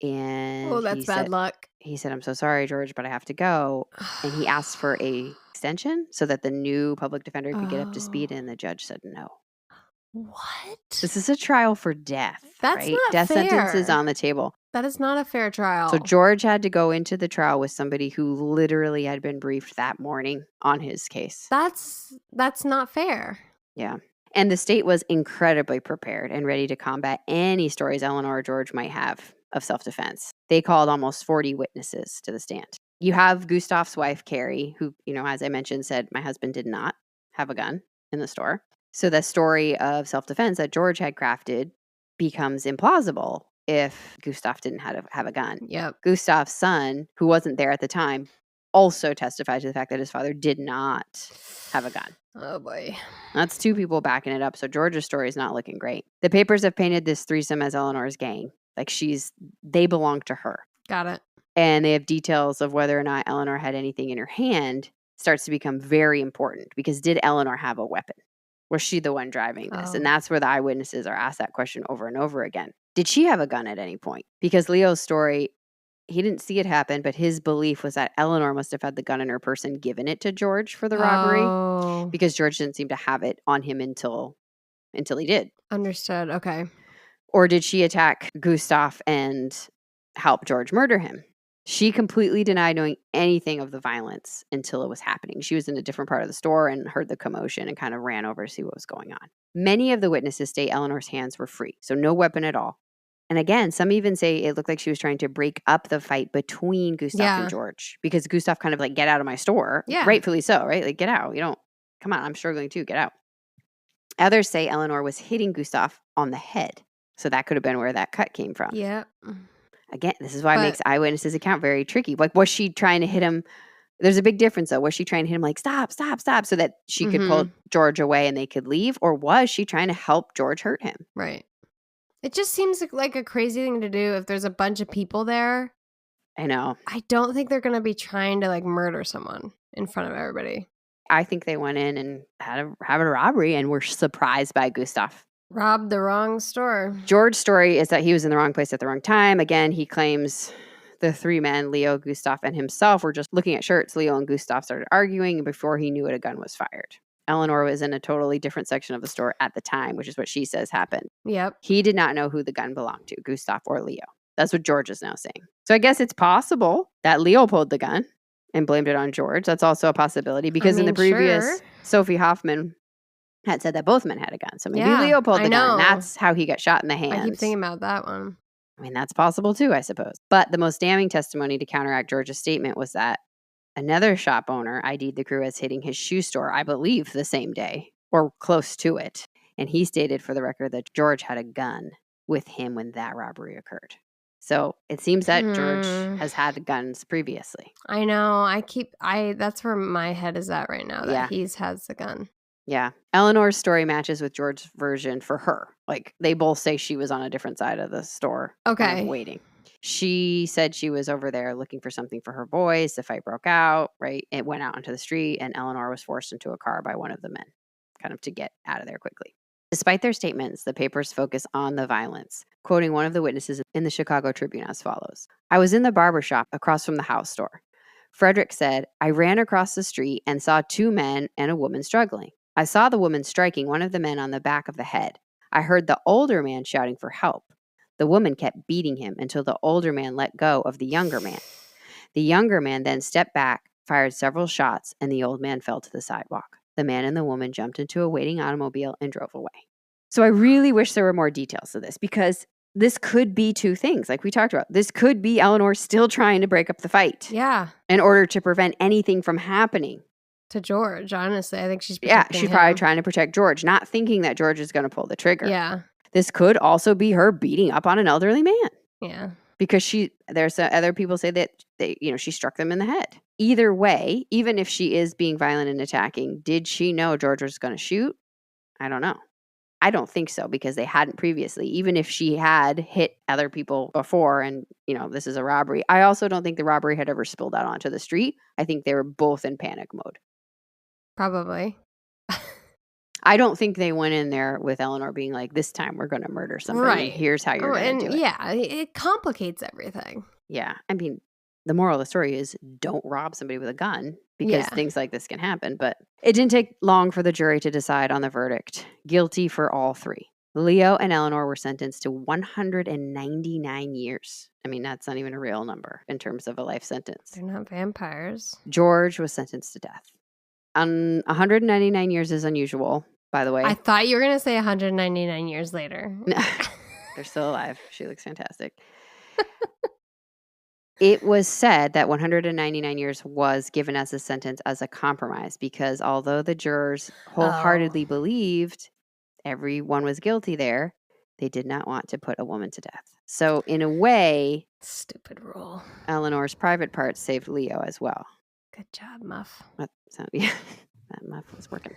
And Oh, that's bad luck. he said, "I'm so sorry, George, but I have to go." And he asked for a extension so that the new public defender could get up to speed, and the judge said no. What? This is a trial for death, That's right? not Death sentence is fair. on the table. That is not a fair trial. So George had to go into the trial with somebody who literally had been briefed that morning on his case. That's not fair. Yeah. And the state was incredibly prepared and ready to combat any stories Eleanor or George might have of self-defense. They called almost 40 witnesses to the stand. You have Gustav's wife, Carrie, who, as I mentioned, said, "My husband did not have a gun in the store." So the story of self-defense that George had crafted becomes implausible if Gustav didn't have a gun. Yep. Gustav's son, who wasn't there at the time, also testified to the fact that his father did not have a gun. Oh boy. That's two people backing it up. So George's story is not looking great. The papers have painted this threesome as Eleanor's gang. Like they belong to her. Got it. And they have details of whether or not Eleanor had anything in her hand starts to become very important, because did Eleanor have a weapon? Was she the one driving this? And that's where the eyewitnesses are asked that question over and over again. Did she have a gun at any point? Because Leo's story, he didn't see it happen, but his belief was that Eleanor must have had the gun in her purse and given it to George for the robbery, because George didn't seem to have it on him until he did. Understood. Okay. Or did she attack Gustav and help George murder him? She completely denied knowing anything of the violence until it was happening. She was in a different part of the store and heard the commotion and kind of ran over to see what was going on. Many of the witnesses say Eleanor's hands were free, so no weapon at all. And again, some even say it looked like she was trying to break up the fight between Gustav and George, because Gustav kind of like, "Get out of my store." Yeah. Rightfully so, right? Like, get out. Come on, I'm struggling too. Get out. Others say Eleanor was hitting Gustav on the head. So that could have been where that cut came from. Yeah. Again, this is why it makes eyewitnesses' account very tricky. Like, was she trying to hit him? There's a big difference, though. Was she trying to hit him like, "Stop, stop, stop," so that she could pull George away and they could leave? Or was she trying to help George hurt him? Right. It just seems like a crazy thing to do if there's a bunch of people there. I know. I don't think they're going to be trying to like murder someone in front of everybody. I think they went in and had a robbery and were surprised by Gustav. Robbed the wrong store. George's story is that he was in the wrong place at the wrong time. Again, he claims the three men, Leo, Gustav, and himself, were just looking at shirts. Leo and Gustav started arguing, and before he knew it, a gun was fired. Eleanor was in a totally different section of the store at the time, which is what she says happened. Yep. He did not know who the gun belonged to, Gustav or Leo. That's what George is now saying. So I guess it's possible that Leo pulled the gun and blamed it on George. That's also a possibility, because in the previous, Sophie Hoffman had said that both men had a gun. So maybe Leo pulled the gun. That's how he got shot in the hands. I keep thinking about that one. I mean, that's possible too, I suppose. But the most damning testimony to counteract George's statement was that another shop owner ID'd the crew as hitting his shoe store, I believe, the same day or close to it. And he stated for the record that George had a gun with him when that robbery occurred. So it seems that George has had guns previously. I know. That's where my head is at right now, that he has the gun. Yeah. Eleanor's story matches with George's version for her. Like, they both say she was on a different side of the store. Okay. Waiting. She said she was over there looking for something for her boys. The fight broke out, right? It went out onto the street, and Eleanor was forced into a car by one of the men, kind of to get out of there quickly. Despite their statements, the papers focus on the violence, quoting one of the witnesses in the Chicago Tribune as follows: "I was in the barber shop across from the house store. Frederick said, I ran across the street and saw 2 men and a woman struggling. I saw the woman striking one of the men on the back of the head. I heard the older man shouting for help. The woman kept beating him until the older man let go of the younger man. The younger man then stepped back, fired several shots, and the old man fell to the sidewalk. The man and the woman jumped into a waiting automobile and drove away. So I really wish there were more details to this, because this could be 2 things, like we talked about. This could be Eleanor still trying to break up the fight Yeah. in order to prevent anything from happening. To George, honestly. I think she's Yeah, protecting she's him. probably trying to protect George, not thinking that George is going to pull the trigger. Yeah. This could also be her beating up on an elderly man. Yeah. Because there's other people say that she struck them in the head. Either way, even if she is being violent and attacking, did she know George was going to shoot? I don't know. I don't think so, because they hadn't previously. Even if she had hit other people before and, this is a robbery. I also don't think the robbery had ever spilled out onto the street. I think they were both in panic mode. Probably. I don't think they went in there with Eleanor being like, this time we're going to murder somebody. Right. And here's how you're going to do it. Yeah, it complicates everything. Yeah. I mean, the moral of the story is don't rob somebody with a gun, because things like this can happen. But it didn't take long for the jury to decide on the verdict. Guilty for all 3. Leo and Eleanor were sentenced to 199 years. I mean, that's not even a real number in terms of a life sentence. They're not vampires. George was sentenced to death. 199 years is unusual, by the way. I thought you were going to say 199 years later. No, they're still alive. She looks fantastic. It was said that 199 years was given as a sentence as a compromise, because although the jurors wholeheartedly believed everyone was guilty there, they did not want to put a woman to death. So in a way, stupid rule. Eleanor's private parts saved Leo as well. Good job, Muff. Yeah, that Muff was working.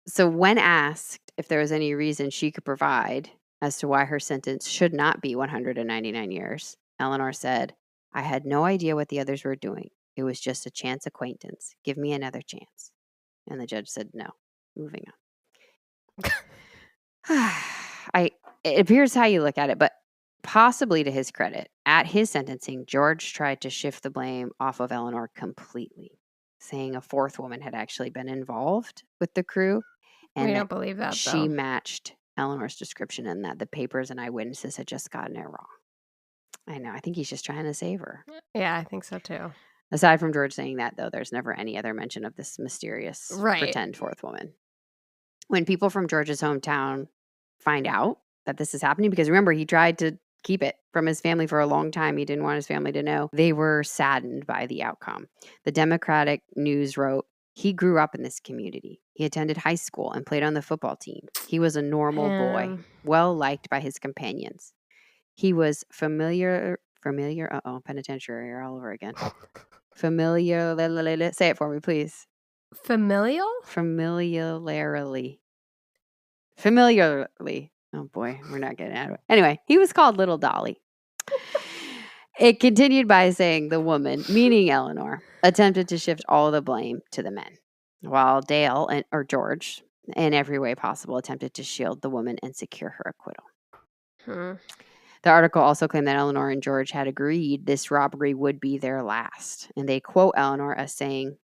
So when asked if there was any reason she could provide as to why her sentence should not be 199 years, Eleanor said, I had no idea what the others were doing. It was just a chance acquaintance. Give me another chance. And the judge said no. Moving on. It appears how you look at it, but possibly to his credit, at his sentencing, George tried to shift the blame off of Eleanor completely, saying a 4th woman had actually been involved with the crew. And we don't believe that, she though. matched Eleanor's description, and that the papers and eyewitnesses had just gotten it wrong. I know. I think he's just trying to save her. Yeah, I think so, too. Aside from George saying that, though, there's never any other mention of this mysterious pretend 4th woman. When people from George's hometown find out that this is happening, because remember, he tried to keep it from his family for a long time. He didn't want his family to know. They were saddened by the outcome. The Democratic News wrote, he grew up in this community. He attended high school and played on the football team. He was a normal boy, well liked by his companions. He was familiar, penitentiary all over again. Familiar, say it for me, please. Familial? Familiarly. Oh boy, we're not getting out of it. Anyway, he was called Little Dolly. It continued by saying the woman, meaning Eleanor, attempted to shift all the blame to the men, while Dale or George, in every way possible, attempted to shield the woman and secure her acquittal. The article also claimed that Eleanor and George had agreed this robbery would be their last, and they quote Eleanor as saying,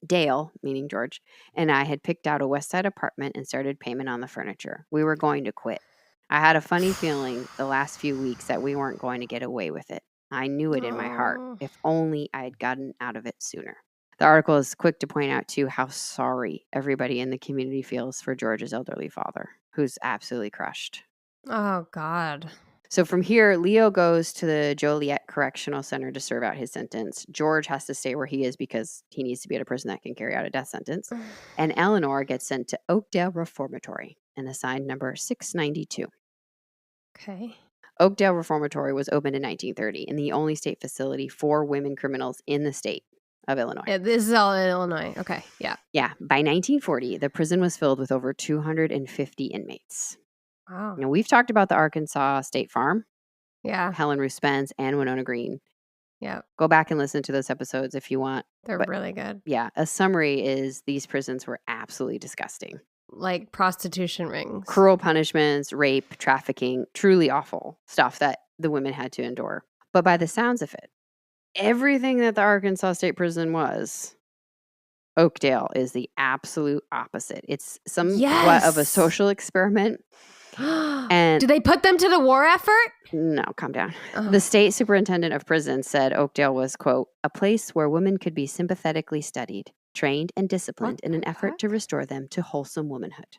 Dale, meaning George, and I had picked out a West Side apartment and started payment on the furniture. We were going to quit. I had a funny feeling the last few weeks that we weren't going to get away with it. I knew it in my heart. If only I had gotten out of it sooner. The article is quick to point out, too, how sorry everybody in the community feels for George's elderly father, who's absolutely crushed. Oh, God. So from here, Leo goes to the Joliet Correctional Center to serve out his sentence. George has to stay where he is because he needs to be at a prison that can carry out a death sentence. And Eleanor gets sent to Oakdale Reformatory and assigned number 692. Okay. Oakdale Reformatory was opened in 1930 and the only state facility for women criminals in the state of Illinois. Yeah, this is all in Illinois. Okay, yeah. Yeah. By 1940, the prison was filled with over 250 inmates. Wow. Now, we've talked about the Arkansas State Farm. Yeah. Helen Roos Spence and Winona Green. Yeah. Go back and listen to those episodes if you want. They're really good. Yeah. A summary is these prisons were absolutely disgusting. Like prostitution rings. Cruel punishments, rape, trafficking, truly awful stuff that the women had to endure. But by the sounds of it, everything that the Arkansas State Prison was, Oakdale is the absolute opposite. It's somewhat of a Yes. social experiment. And Do they put them to the war effort? no, calm down. Oh. The state superintendent of prisons said Oakdale was, quote, a place where women could be sympathetically studied, trained, and disciplined in an effort to restore them to wholesome womanhood.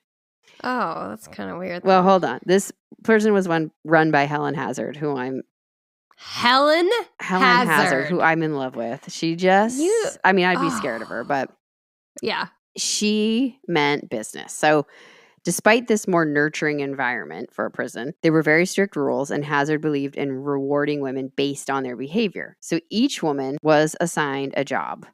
Oh, that's kind of weird. Well, hold on. This prison was run by Helen Hazard, Helen Hazard, who I'm in love with. She just, I mean, I'd be scared of her, but yeah, she meant business. So despite this more nurturing environment for a prison, there were very strict rules, and Hazard believed in rewarding women based on their behavior. So each woman was assigned a job.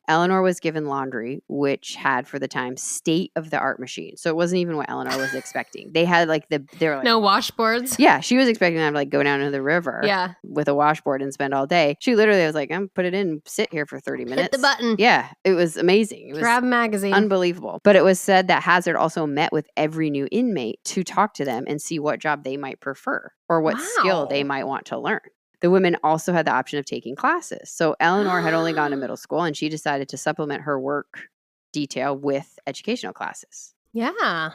Eleanor was given laundry, which had for the time state-of-the-art machines. So it wasn't even what Eleanor was expecting. They had they were like no washboards. Yeah, she was expecting them to like go down to the river with a washboard and spend all day. She literally was like, I'm put it in, sit here for 30 minutes. Hit the button. Yeah, it was amazing. It was grab a magazine. Unbelievable. But it was said that Hazard also met with every new inmate to talk to them and see what job they might prefer or what skill they might want to learn. The women also had the option of taking classes. So Eleanor had only gone to middle school, and she decided to supplement her work detail with educational classes. Yeah.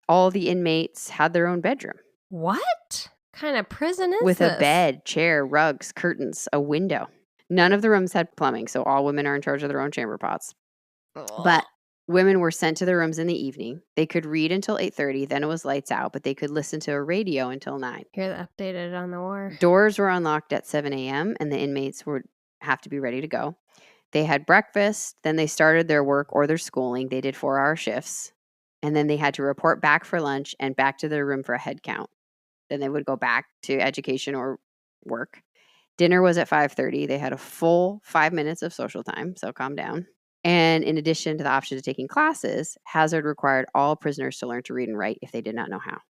All the inmates had their own bedroom. What kind of prison is with this? A bed, chair, rugs, curtains, a window. None of the rooms had plumbing, so all women are in charge of their own chamber pots. But women were sent to their rooms in the evening. They could read until 8:30, then it was lights out, but they could listen to a radio until 9. Hear that updated on the war. Doors were unlocked at 7 a.m., and the inmates would have to be ready to go. They had breakfast, then they started their work or their schooling. They did 4-hour shifts, and then they had to report back for lunch and back to their room for a head count. Then they would go back to education or work. Dinner was at 5:30. They had a full 5 minutes of social time, so calm down. And in addition to the option of taking classes, Hazard required all prisoners to learn to read and write if they did not know how.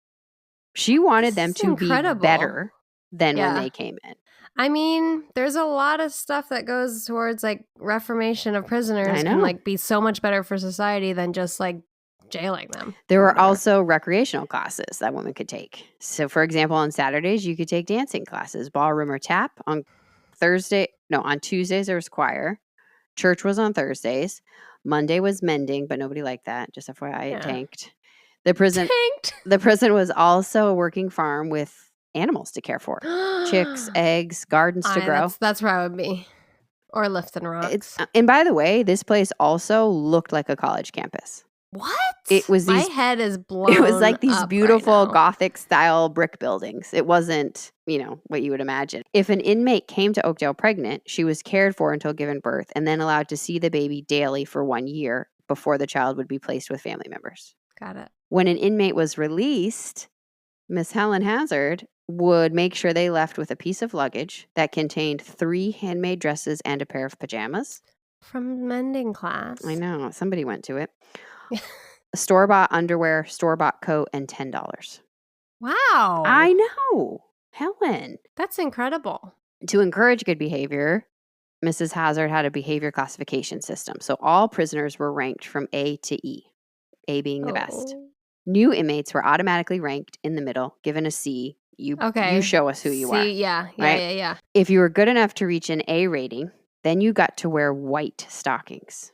She wanted them to be better than when they came in. I mean, there's a lot of stuff that goes towards like reformation of prisoners can like be so much better for society than just like jailing them. There were also recreational classes that women could take. So for example, on Saturdays, you could take dancing classes, ballroom or tap. On Tuesdays, there was choir. Church was on Thursdays. Monday was mending, but nobody liked that. Just FYI, it tanked. The prison was also a working farm with animals to care for. Chicks, eggs, gardens to grow. That's where I would be. Or lifting rocks. And by the way, this place also looked like a college campus. What? It was My head is blown. It was like these beautiful Gothic style brick buildings. It wasn't, what you would imagine. If an inmate came to Oakdale pregnant, she was cared for until given birth and then allowed to see the baby daily for 1 year before the child would be placed with family members. Got it. When an inmate was released, Miss Helen Hazard would make sure they left with a piece of luggage that contained 3 handmade dresses and a pair of pajamas. From mending class. I know. Somebody went to it. Store-bought underwear, store-bought coat, and $10. Wow. I know. Helen. That's incredible. To encourage good behavior, Mrs. Hazard had a behavior classification system. So all prisoners were ranked from A to E, A being the best. New inmates were automatically ranked in the middle, given a C. You show us who you are. Yeah. If you were good enough to reach an A rating, then you got to wear white stockings.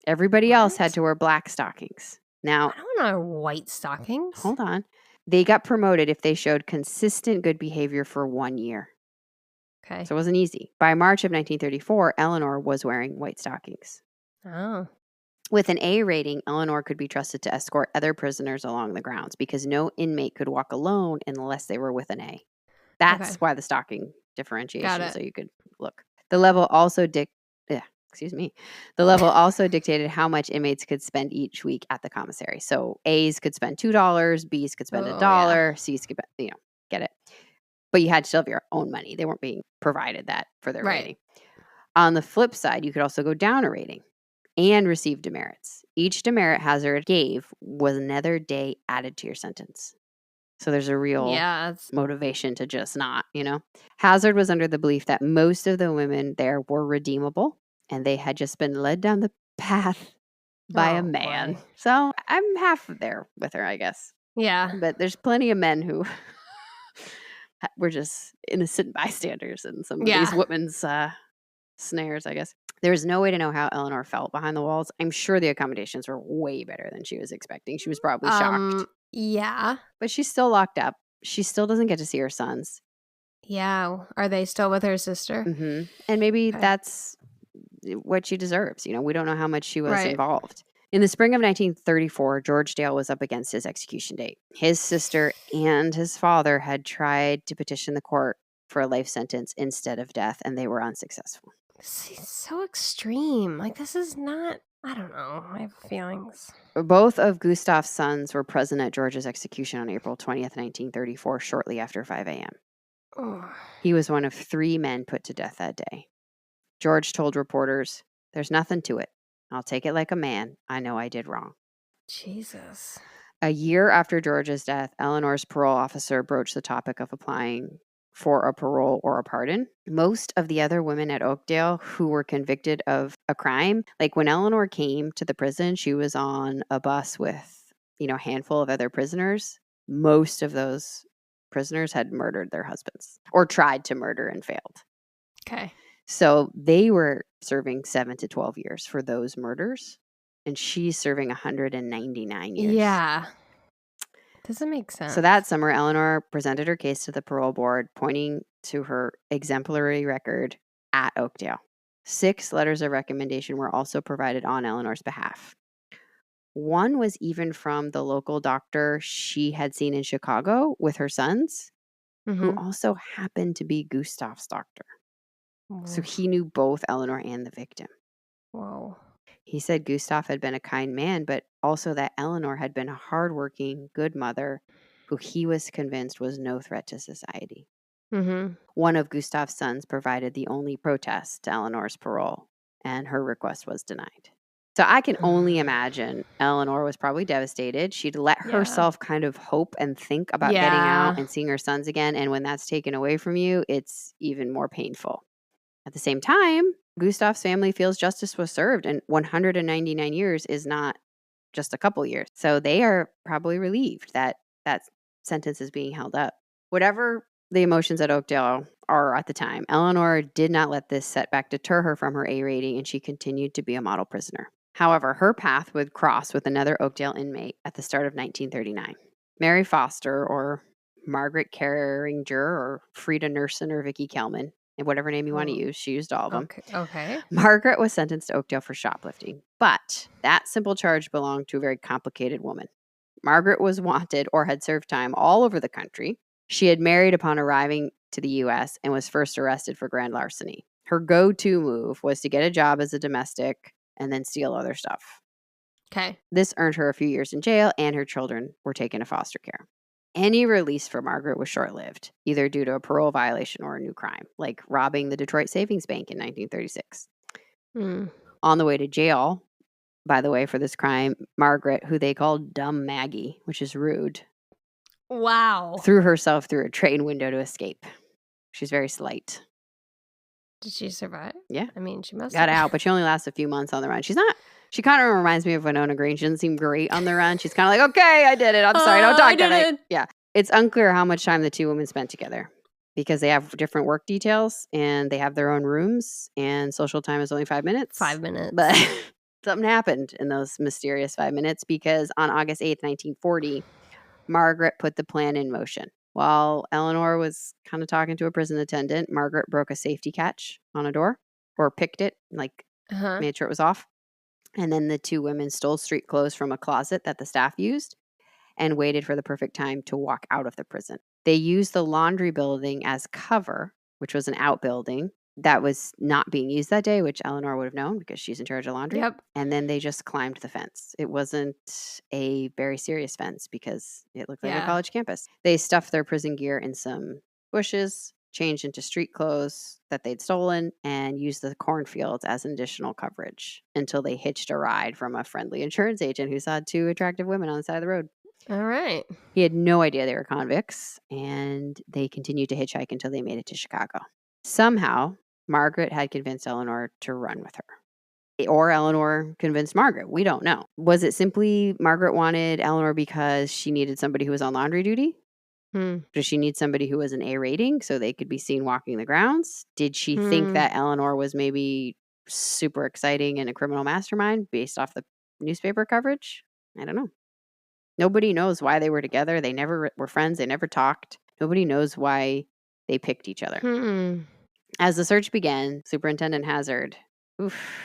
Everybody else had to wear black stockings. Now, I don't know white stockings. Hold on. They got promoted if they showed consistent good behavior for 1 year. Okay. So it wasn't easy. By March of 1934, Eleanor was wearing white stockings. Oh. With an A rating, Eleanor could be trusted to escort other prisoners along the grounds because no inmate could walk alone unless they were with an A. That's why the stocking differentiation, so you could look. The level also dictated how much inmates could spend each week at the commissary. So A's could spend $2, B's could spend $1, C's could, get it. But you had to still have your own money. They weren't being provided that for their rating. On the flip side, you could also go down a rating and receive demerits. Each demerit Hazard gave was another day added to your sentence. So there's a real motivation to just not, Hazard was under the belief that most of the women there were redeemable and they had just been led down the path by a man. Boy. So I'm half there with her, I guess. Yeah. But there's plenty of men who were just innocent bystanders in some of these women's snares, I guess. There's no way to know how Eleanor felt behind the walls. I'm sure the accommodations were way better than she was expecting. She was probably shocked. Yeah. But she's still locked up. She still doesn't get to see her sons. Yeah. Are they still with her sister? And maybe Okay. that's what she deserves. We don't know how much she was Right. involved. In the spring of 1934, George Dale was up against his execution date. His sister and his father had tried to petition the court for a life sentence instead of death, and they were unsuccessful. This is so extreme. Like, this is not, I don't know. I have feelings. Both of Gustav's sons were present at George's execution on April 20th, 1934, shortly after 5 a.m. Oh, He was one of 3 men put to death that day. George told reporters, "There's nothing to it. I'll take it like a man. I know I did wrong." Jesus. A year after George's death, Eleanor's parole officer broached the topic of applying for a parole or a pardon. Most of the other women at Oakdale who were convicted of a crime, like when Eleanor came to the prison, she was on a bus with, a handful of other prisoners. Most of those prisoners had murdered their husbands or tried to murder and failed. Okay. So they were serving 7 to 12 years for those murders, and she's serving 199 years. Yeah. Doesn't make sense. So that summer, Eleanor presented her case to the parole board, pointing to her exemplary record at Oakdale. 6 letters of recommendation were also provided on Eleanor's behalf. One was even from the local doctor she had seen in Chicago with her sons, who also happened to be Gustav's doctor. So he knew both Eleanor and the victim. Whoa. He said Gustav had been a kind man, but also that Eleanor had been a hardworking, good mother who he was convinced was no threat to society. One of Gustav's sons provided the only protest to Eleanor's parole, and her request was denied. So I can only imagine Eleanor was probably devastated. She'd let herself kind of hope and think about getting out and seeing her sons again. And when that's taken away from you, it's even more painful. At the same time, Gustav's family feels justice was served, and 199 years is not just a couple years. So they are probably relieved that that sentence is being held up. Whatever the emotions at Oakdale are at the time, Eleanor did not let this setback deter her from her A rating, and she continued to be a model prisoner. However, her path would cross with another Oakdale inmate at the start of 1939. Mary Foster, or Margaret Carringer, or Frida Nursen, or Vicky Kelman, and whatever name you want to use, she used all of them. Okay. Margaret was sentenced to Oakdale for shoplifting, but that simple charge belonged to a very complicated woman. Margaret was wanted or had served time all over the country. She had married upon arriving to the U.S. and was first arrested for grand larceny. Her go-to move was to get a job as a domestic and then steal other stuff. Okay. This earned her a few years in jail, and her children were taken to foster care. Any release for Margaret was short-lived, either due to a parole violation or a new crime, like robbing the Detroit Savings Bank in 1936. On the way to jail, by the way, for this crime, Margaret, who they called Dumb Maggie, which is rude, Wow. threw herself through a train window to escape. She's very slight. Did she survive? Yeah. I mean, she must Got out, but she only lasted a few months on the run. She kind of reminds me of Winona Green. She doesn't seem great on the run. She's kind of like, okay, I did it. I'm sorry, don't talk to me. Yeah. It's unclear how much time the 2 women spent together because they have different work details and they have their own rooms, and social time is only 5 minutes. 5 minutes. But something happened in those mysterious 5 minutes because on August 8th, 1940, Margaret put the plan in motion. While Eleanor was kind of talking to a prison attendant, Margaret broke a safety catch on a door, or picked it, like made sure it was off. And then the 2 women stole street clothes from a closet that the staff used and waited for the perfect time to walk out of the prison. They used the laundry building as cover, which was an outbuilding that was not being used that day, which Eleanor would have known because she's in charge of laundry. Yep. And then they just climbed the fence. It wasn't a very serious fence because it looked like a college campus. They stuffed their prison gear in some bushes, changed into street clothes that they'd stolen, and used the cornfields as an additional coverage until they hitched a ride from a friendly insurance agent who saw 2 attractive women on the side of the road. All right. He had no idea they were convicts, and they continued to hitchhike until they made it to Chicago. Somehow, Margaret had convinced Eleanor to run with her. Or Eleanor convinced Margaret. We don't know. Was it simply Margaret wanted Eleanor because she needed somebody who was on laundry duty? Does she need somebody who was an A rating so they could be seen walking the grounds? Did she think that Eleanor was maybe super exciting and a criminal mastermind based off the newspaper coverage? I don't know. Nobody knows why they were together. They never were friends. They never talked. Nobody knows why they picked each other. As the search began, Superintendent Hazard,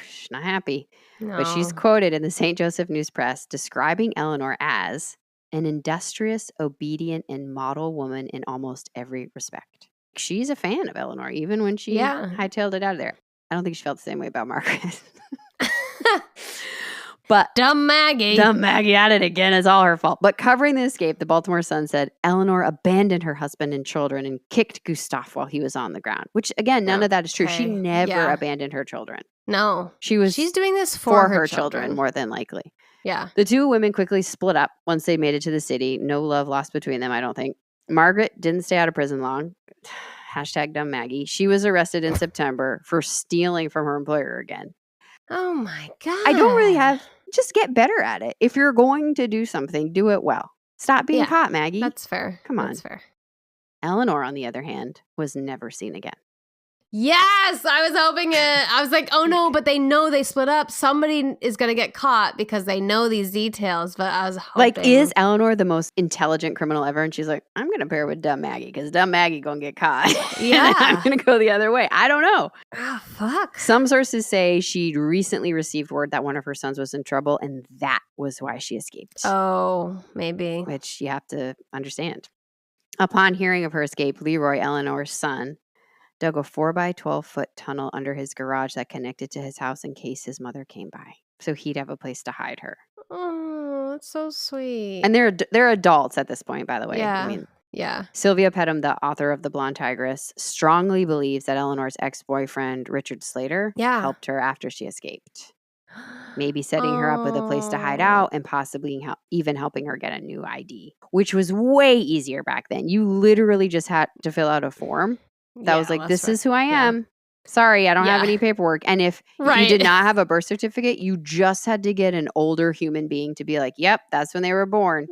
she's not happy. No. But she's quoted in the St. Joseph News Press describing Eleanor as an industrious, obedient, and model woman in almost every respect. She's a fan of Eleanor, even when she hightailed it out of there. I don't think she felt the same way about Margaret. But Dumb Maggie. Dumb Maggie at it again. It's all her fault. But covering the escape, the Baltimore Sun said Eleanor abandoned her husband and children and kicked Gustav while he was on the ground. Which, again, none of that is true. She never abandoned her children. No. She's doing this for her children, more than likely. Yeah. The two women quickly split up once they made it to the city. No love lost between them, I don't think. Margaret didn't stay out of prison long. Hashtag dumb Maggie. She was arrested in September for stealing from her employer again. Oh my God. I don't really have... Just get better at it. If you're going to do something, do it well. Stop being caught, Maggie. That's fair. Come on. That's fair. Eleanor, on the other hand, was never seen again. Yes, I was hoping it. I was like, oh no, but they know they split up. Somebody is going to get caught because they know these details. But I was hoping. Like, is Eleanor the most intelligent criminal ever? And she's like, I'm going to pair with dumb Maggie because dumb Maggie going to get caught. Yeah. I'm going to go the other way. I don't know. Oh, fuck. Some sources say she'd recently received word that one of her sons was in trouble, and that was why she escaped. Oh, maybe. Which you have to understand. Upon hearing of her escape, Leroy, Eleanor's son, dug a 4x12-foot tunnel under his garage that connected to his house in case his mother came by. So he'd have a place to hide her. Oh, that's so sweet. And they're adults at this point, by the way. Yeah. I mean, yeah. Silvia Pettem, the author of The Blonde Tigress, strongly believes that Eleanor's ex-boyfriend, Richard Slater, helped her after she escaped. Maybe setting her up with a place to hide out and possibly even helping her get a new ID, which was way easier back then. You literally just had to fill out a form. That was like, this is who I am. Yeah. Sorry, I don't have any paperwork. And if you did not have a birth certificate, you just had to get an older human being to be like, yep, that's when they were born.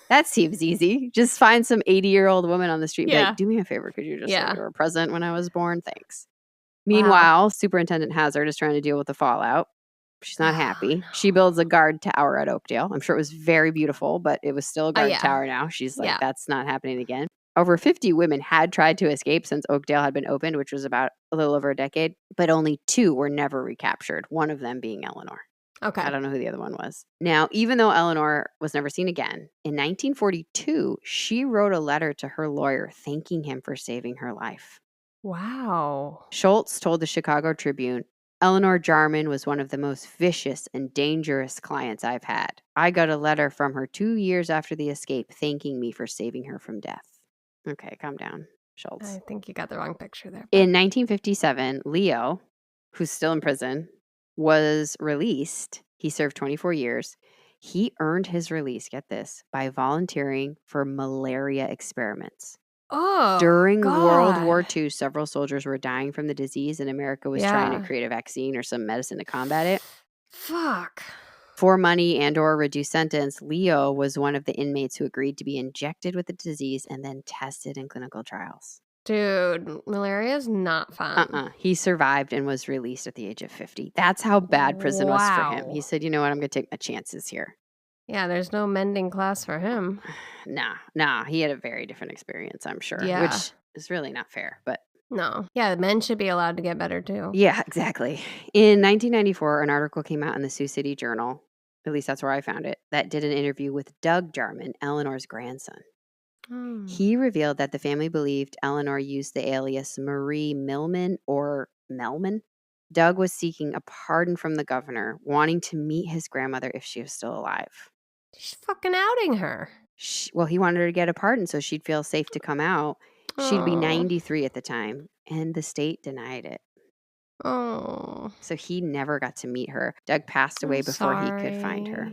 That seems easy. Just find some 80-year-old woman on the street and be like, do me a favor. Could you just say you were present when I was born? Thanks. Meanwhile, Superintendent Hazard is trying to deal with the fallout. She's not happy. No. She builds a guard tower at Oakdale. I'm sure it was very beautiful, but it was still a guard tower now. She's like, that's not happening again. Over 50 women had tried to escape since Oakdale had been opened, which was about a little over a decade, but only 2 were never recaptured, one of them being Eleanor. Okay. I don't know who the other one was. Now, even though Eleanor was never seen again, in 1942, she wrote a letter to her lawyer thanking him for saving her life. Wow. Schultz told the Chicago Tribune, Eleanor Jarman was one of the most vicious and dangerous clients I've had. I got a letter from her 2 years after the escape thanking me for saving her from death. Okay, calm down, Schultz. I think you got the wrong picture there. In 1957, Leo, who's still in prison, was released. He served 24 years. He earned his release, get this, by volunteering for malaria experiments. Oh, During God. World War II, several soldiers were dying from the disease, and America was trying to create a vaccine or some medicine to combat it. Fuck. For money and or a reduced sentence, Leo was one of the inmates who agreed to be injected with the disease and then tested in clinical trials. Dude, malaria is not fun. He survived and was released at the age of 50. That's how bad prison was for him. He said, you know what, I'm going to take my chances here. Yeah, there's no mending class for him. Nah. He had a very different experience, I'm sure, which is really not fair, but... No. Yeah, men should be allowed to get better, too. Yeah, exactly. In 1994, an article came out in the Sioux City Journal, at least that's where I found it, that did an interview with Doug Jarman, Eleanor's grandson. He revealed that the family believed Eleanor used the alias Marie Millman or Melman. Doug was seeking a pardon from the governor, wanting to meet his grandmother if she was still alive. She's fucking outing her. He wanted her to get a pardon so she'd feel safe to come out. She'd be 93 at the time, and the state denied it. Oh. So he never got to meet her. Doug passed away before he could find her.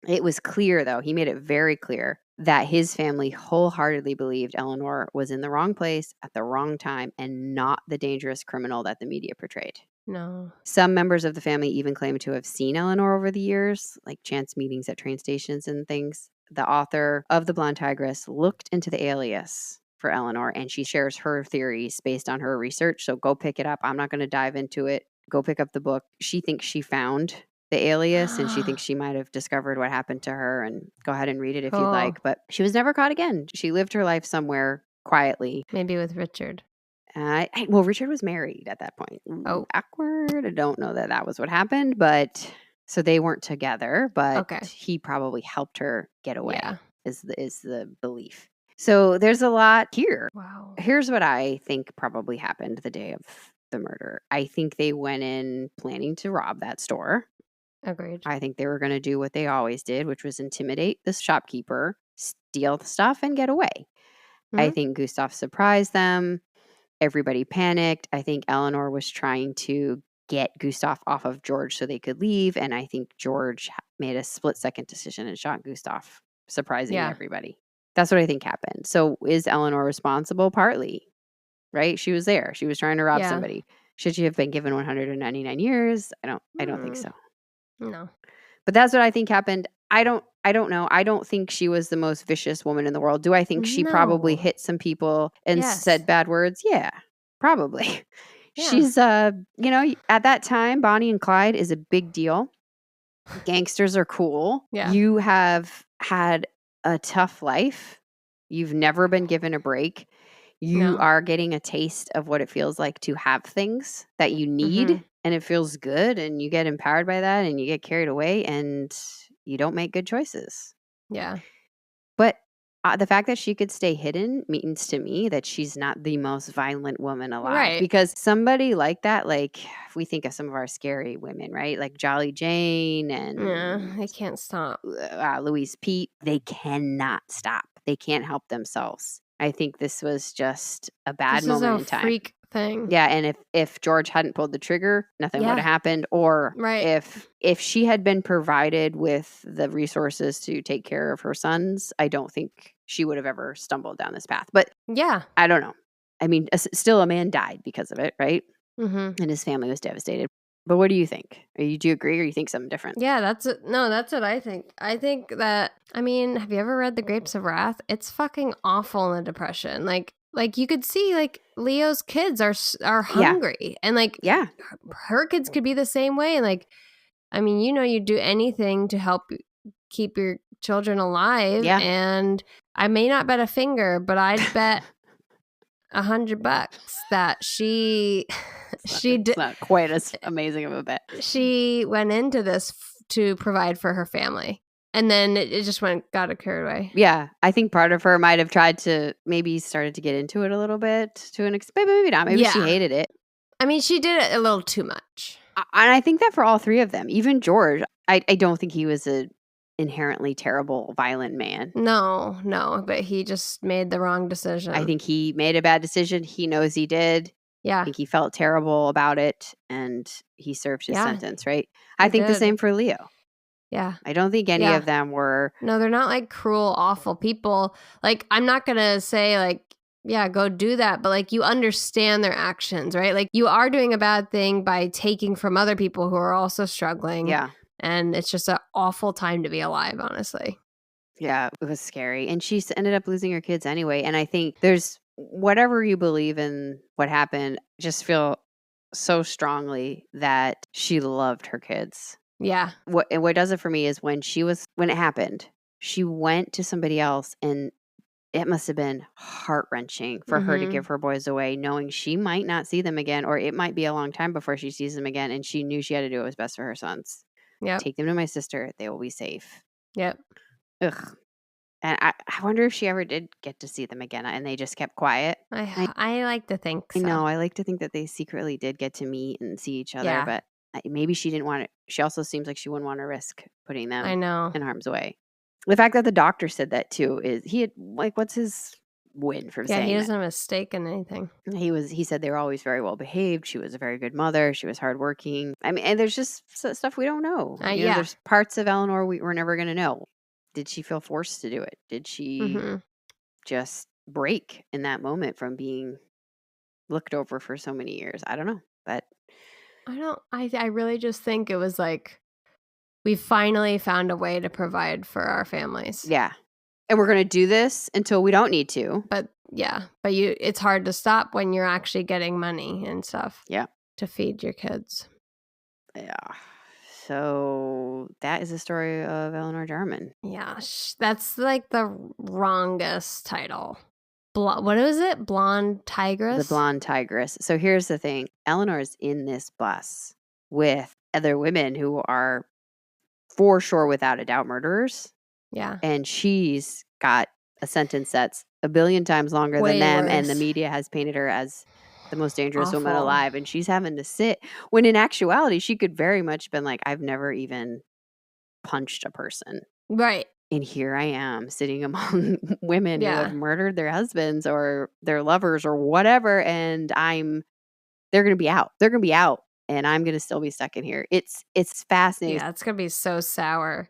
It was clear, though, he made it very clear that his family wholeheartedly believed Eleanor was in the wrong place at the wrong time and not the dangerous criminal that the media portrayed. No. Some members of the family even claimed to have seen Eleanor over the years, like chance meetings at train stations and things. the author of The Blonde Tigress, looked into the alias for Eleanor, and she shares her theories based on her research. So go pick it up. I'm not going to dive into it. Go pick up the book. She thinks she found the alias, and she thinks she might have discovered what happened to her, and go ahead and read it if you'd like. But she was never caught again. She lived her life somewhere quietly. Maybe with Richard. Well, Richard was married at that point. Oh. Awkward. I don't know that was what happened, but so they weren't together, but he probably helped her get away. Yeah. Is the belief. So there's a lot here. Wow. Here's what I think probably happened the day of the murder. I think they went in planning to rob that store. Agreed. I think they were going to do what they always did, which was intimidate the shopkeeper, steal the stuff, and get away. Mm-hmm. I think Gustav surprised them. Everybody panicked. I think Eleanor was trying to get Gustav off of George so they could leave. And I think George made a split-second decision and shot Gustav, surprising everybody. That's what I think happened. So is Eleanor responsible? Partly, right? She was there. She was trying to rob somebody. Should she have been given 199 years? I don't think so. No. But that's what I think happened. I don't know. I don't think she was the most vicious woman in the world. Do I think she probably hit some people and said bad words? Yeah, probably. Yeah. She's, at that time, Bonnie and Clyde is a big deal. Gangsters are cool. Yeah. You have had a tough life. You've never been given a break. You are getting a taste of what it feels like to have things that you need, and it feels good, and you get empowered by that, and you get carried away, and you don't make good choices. Yeah. But the fact that she could stay hidden means to me that she's not the most violent woman alive. Right. Because somebody like that, like if we think of some of our scary women, right? Like Jolly Jane and they can't stop. Louise Pete, they cannot stop. They can't help themselves. I think this was just a bad moment in time. Freak thing. Yeah, and if George hadn't pulled the trigger, nothing would have happened. Or if she had been provided with the resources to take care of her sons, I don't think she would have ever stumbled down this path. But I don't know. I mean, still a man died because of it, right? Mm-hmm. And his family was devastated. But what do you think? Do you agree, or you think something different? Yeah, that's what I think. I think that, have you ever read The Grapes of Wrath? It's fucking awful in the Depression. Like you could see, like, Leo's kids are hungry, and her kids could be the same way. And like, I mean, you'd do anything to help keep your children alive. Yeah. And I may not bet a finger, but I'd bet $100 that she did. It's not quite as amazing of a bet. She went into this to provide for her family. And then it just got carried away. Yeah. I think part of her might have tried to, maybe started to get into it a little bit to an extent. Maybe not. Maybe she hated it. I mean, she did it a little too much. And I think that for all three of them, even George, I don't think he was an inherently terrible, violent man. No, but he just made the wrong decision. I think he made a bad decision. He knows he did. Yeah. I think he felt terrible about it, and he served his sentence, right? I think the same for Leo. Yeah. I don't think any of them were. No, they're not like cruel, awful people. Like, I'm not going to say like, yeah, go do that. But like, you understand their actions, right? Like, you are doing a bad thing by taking from other people who are also struggling. Yeah. And it's just an awful time to be alive, honestly. Yeah, it was scary. And she ended up losing her kids anyway. And I think there's, whatever you believe in what happened, just feel so strongly that she loved her kids. Yeah. What does it for me is when it happened, she went to somebody else, and it must have been heart-wrenching for her to give her boys away, knowing she might not see them again, or it might be a long time before she sees them again. And she knew she had to do what was best for her sons. Yeah. Take them to my sister. They will be safe. Yep. Ugh. And I wonder if she ever did get to see them again, and they just kept quiet. I like to think so. I know. I like to think that they secretly did get to meet and see each other, but maybe she didn't want it. She also seems like she wouldn't want to risk putting them in harm's way. The fact that the doctor said that too is what's his win from saying that? Yeah, he doesn't have a stake in anything. He said they were always very well behaved. She was a very good mother. She was hardworking. I mean, and there's just stuff we don't know. There's parts of Eleanor we're never going to know. Did she feel forced to do it? Did she just break in that moment from being looked over for so many years? I don't know, but I really just think it was like, we finally found a way to provide for our families. Yeah. And we're going to do this until we don't need to. But it's hard to stop when you're actually getting money and stuff. Yeah. To feed your kids. Yeah. So that is the story of Eleanor Jarman. Yeah, that's like the wrongest title. What was it? Blonde Tigress? The Blonde Tigress. So here's the thing. Eleanor's in this bus with other women who are for sure, without a doubt, murderers. Yeah. And she's got a sentence that's a billion times longer than them. And the media has painted her as the most dangerous woman alive. And she's having to sit when in actuality, she could very much have been like, I've never even punched a person. Right. And here I am sitting among women who have murdered their husbands or their lovers or whatever. And they're going to be out. They're going to be out. And I'm going to still be stuck in here. It's fascinating. Yeah, it's going to be so sour.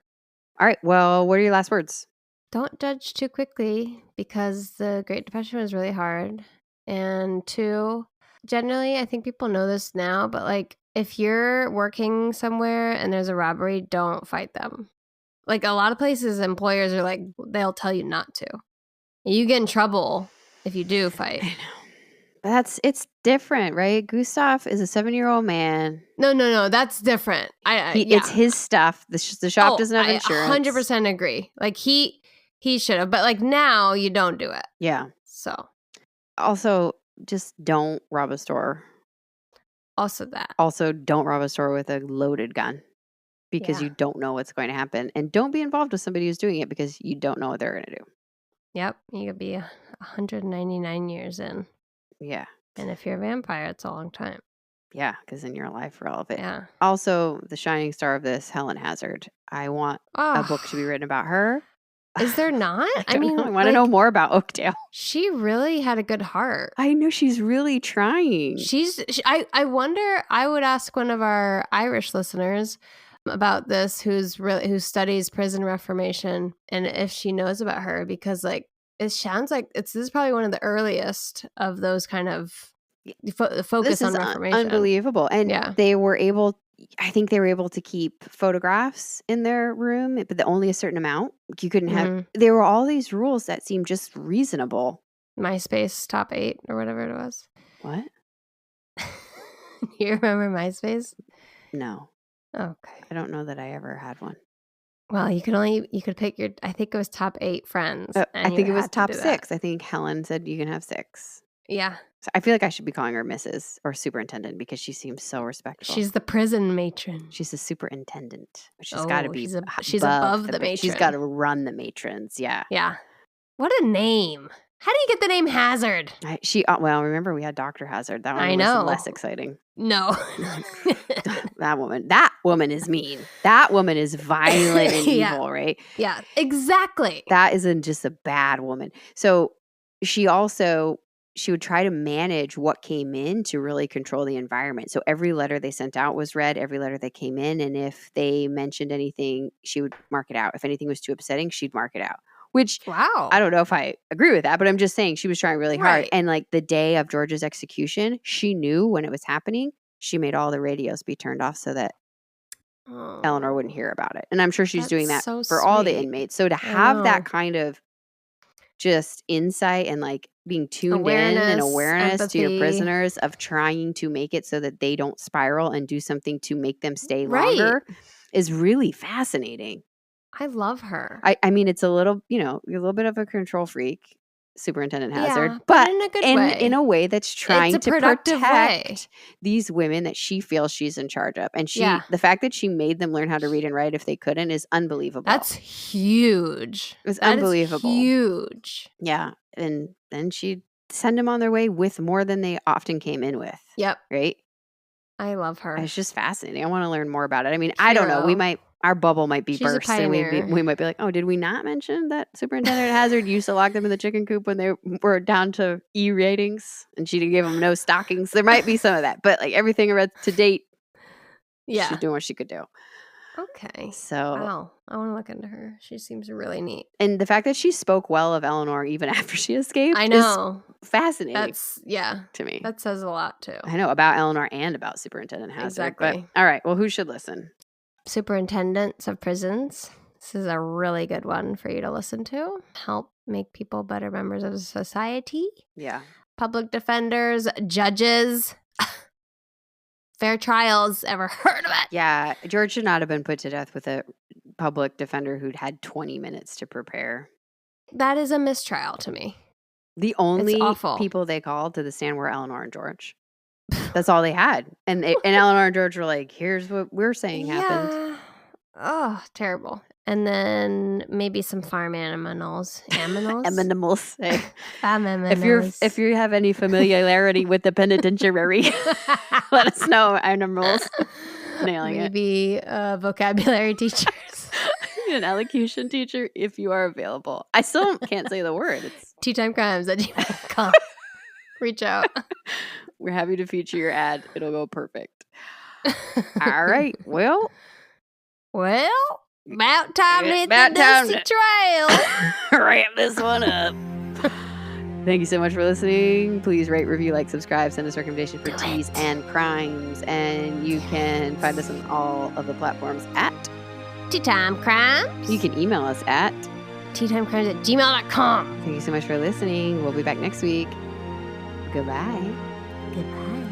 All right. Well, what are your last words? Don't judge too quickly because the Great Depression was really hard. And 2, generally, I think people know this now, but like if you're working somewhere and there's a robbery, don't fight them. Like a lot of places, employers are like, they'll tell you not to. You get in trouble if you do fight. I know. It's different, right? Gustav is a 7-year-old man. No, that's different. It's his stuff. The shop doesn't have insurance. I 100% agree. Like he should have, but like now you don't do it. Yeah. So. Also, just don't rob a store. Also that. Also, don't rob a store with a loaded gun because you don't know what's going to happen. And don't be involved with somebody who's doing it because you don't know what they're going to do. Yep. You could be 199 years in. Yeah. And if you're a vampire, it's a long time. Yeah, because then you're alive for all of it. Yeah. Also, the shining star of this, Helen Hazard. I want a book to be written about her. Is there not? I mean, I want to know more about Oakdale. She really had a good heart. I know she's really trying. I wonder, I would ask one of our Irish listeners about this who studies prison reformation and if she knows about her, because like it sounds like this is probably one of the earliest of those kind of focus on reformation. Unbelievable. And I think they were able to keep photographs in their room, but only a certain amount. You couldn't have, there were all these rules that seemed just reasonable. MySpace top 8 or whatever it was. What? You remember MySpace? No. Okay. I don't know that I ever had one. Well, you could pick I think it was top 8 friends. I think it was top 6. I think Helen said you can have 6. Yeah. So I feel like I should be calling her Mrs. or Superintendent because she seems so respectful. She's the prison matron. She's the superintendent, which has got to be she's above the matron. She's got to run the matrons. Yeah. Yeah. What a name. How do you get the name Hazard? Well, remember we had Dr. Hazard. That one was less exciting. No. That woman is mean. That woman is violent and evil, right? Yeah, exactly. That isn't just a bad woman. So she would try to manage what came in to really control the environment. So every letter they sent out was read, every letter that came in. And if they mentioned anything, she would mark it out. If anything was too upsetting, she'd mark it out. Which, wow, I don't know if I agree with that, but I'm just saying she was trying really hard. And like the day of George's execution, she knew when it was happening. She made all the radios be turned off so that Eleanor wouldn't hear about it. And I'm sure she's doing that for all the inmates. So to have that kind of just insight and like being tuned in and awareness empathy to your prisoners of trying to make it so that they don't spiral and do something to make them stay longer is really fascinating. I love her. I mean, it's a little, you're a little bit of a control freak, Superintendent Hazard, but in a good way. In a way that's trying to protect these women that she feels she's in charge of. And the fact that she made them learn how to read and write if they couldn't is unbelievable. That's huge. It's unbelievable. Huge. Yeah. And then she'd send them on their way with more than they often came in with. Yep. Right? I love her. It's just fascinating. I want to learn more about it. I mean, I don't know. Our bubble might be burst, and we might be like, oh, did we not mention that Superintendent Hazard used to lock them in the chicken coop when they were down to E ratings, and she gave them no stockings? There might be some of that, but like everything I read to date, she's doing what she could do. Okay. So, wow, I want to look into her. She seems really neat. And the fact that she spoke well of Eleanor even after she escaped, I know, is fascinating. That's to me. That says a lot too. I know about Eleanor and about Superintendent Hazard. Exactly. But, all right. Well, who should listen? Superintendents of prisons, This is a really good one for you to listen to. Help make people better members of society. Yeah. Public defenders, judges, fair trials. Ever heard of it? Yeah. George should not have been put to death with a public defender who'd had 20 minutes to prepare. That is a mistrial to me. The only awful. people they called to the stand were Eleanor and George. That's all they had. And Eleanor and George were like, here's what we're saying happened. Oh, terrible. And then maybe some farm animals. Animals. Farm animals. If you have any familiarity with the penitentiary, let us know. Animals. Nailing maybe vocabulary teachers. An elocution teacher if you are available. I still can't say the word. It's teatimecrimes@gmail.com. Reach out. We're happy to feature your ad. It'll go perfect. All right. Well, about time to hit the dusty trail. Wrap this one up. Thank you so much for listening. Please rate, review, like, subscribe, send us recommendations for teas and crimes. And you can find us on all of the platforms at Tea Time Crimes. You can email us at teatimecrimes@gmail.com. Thank you so much for listening. We'll be back next week. Goodbye. Goodbye.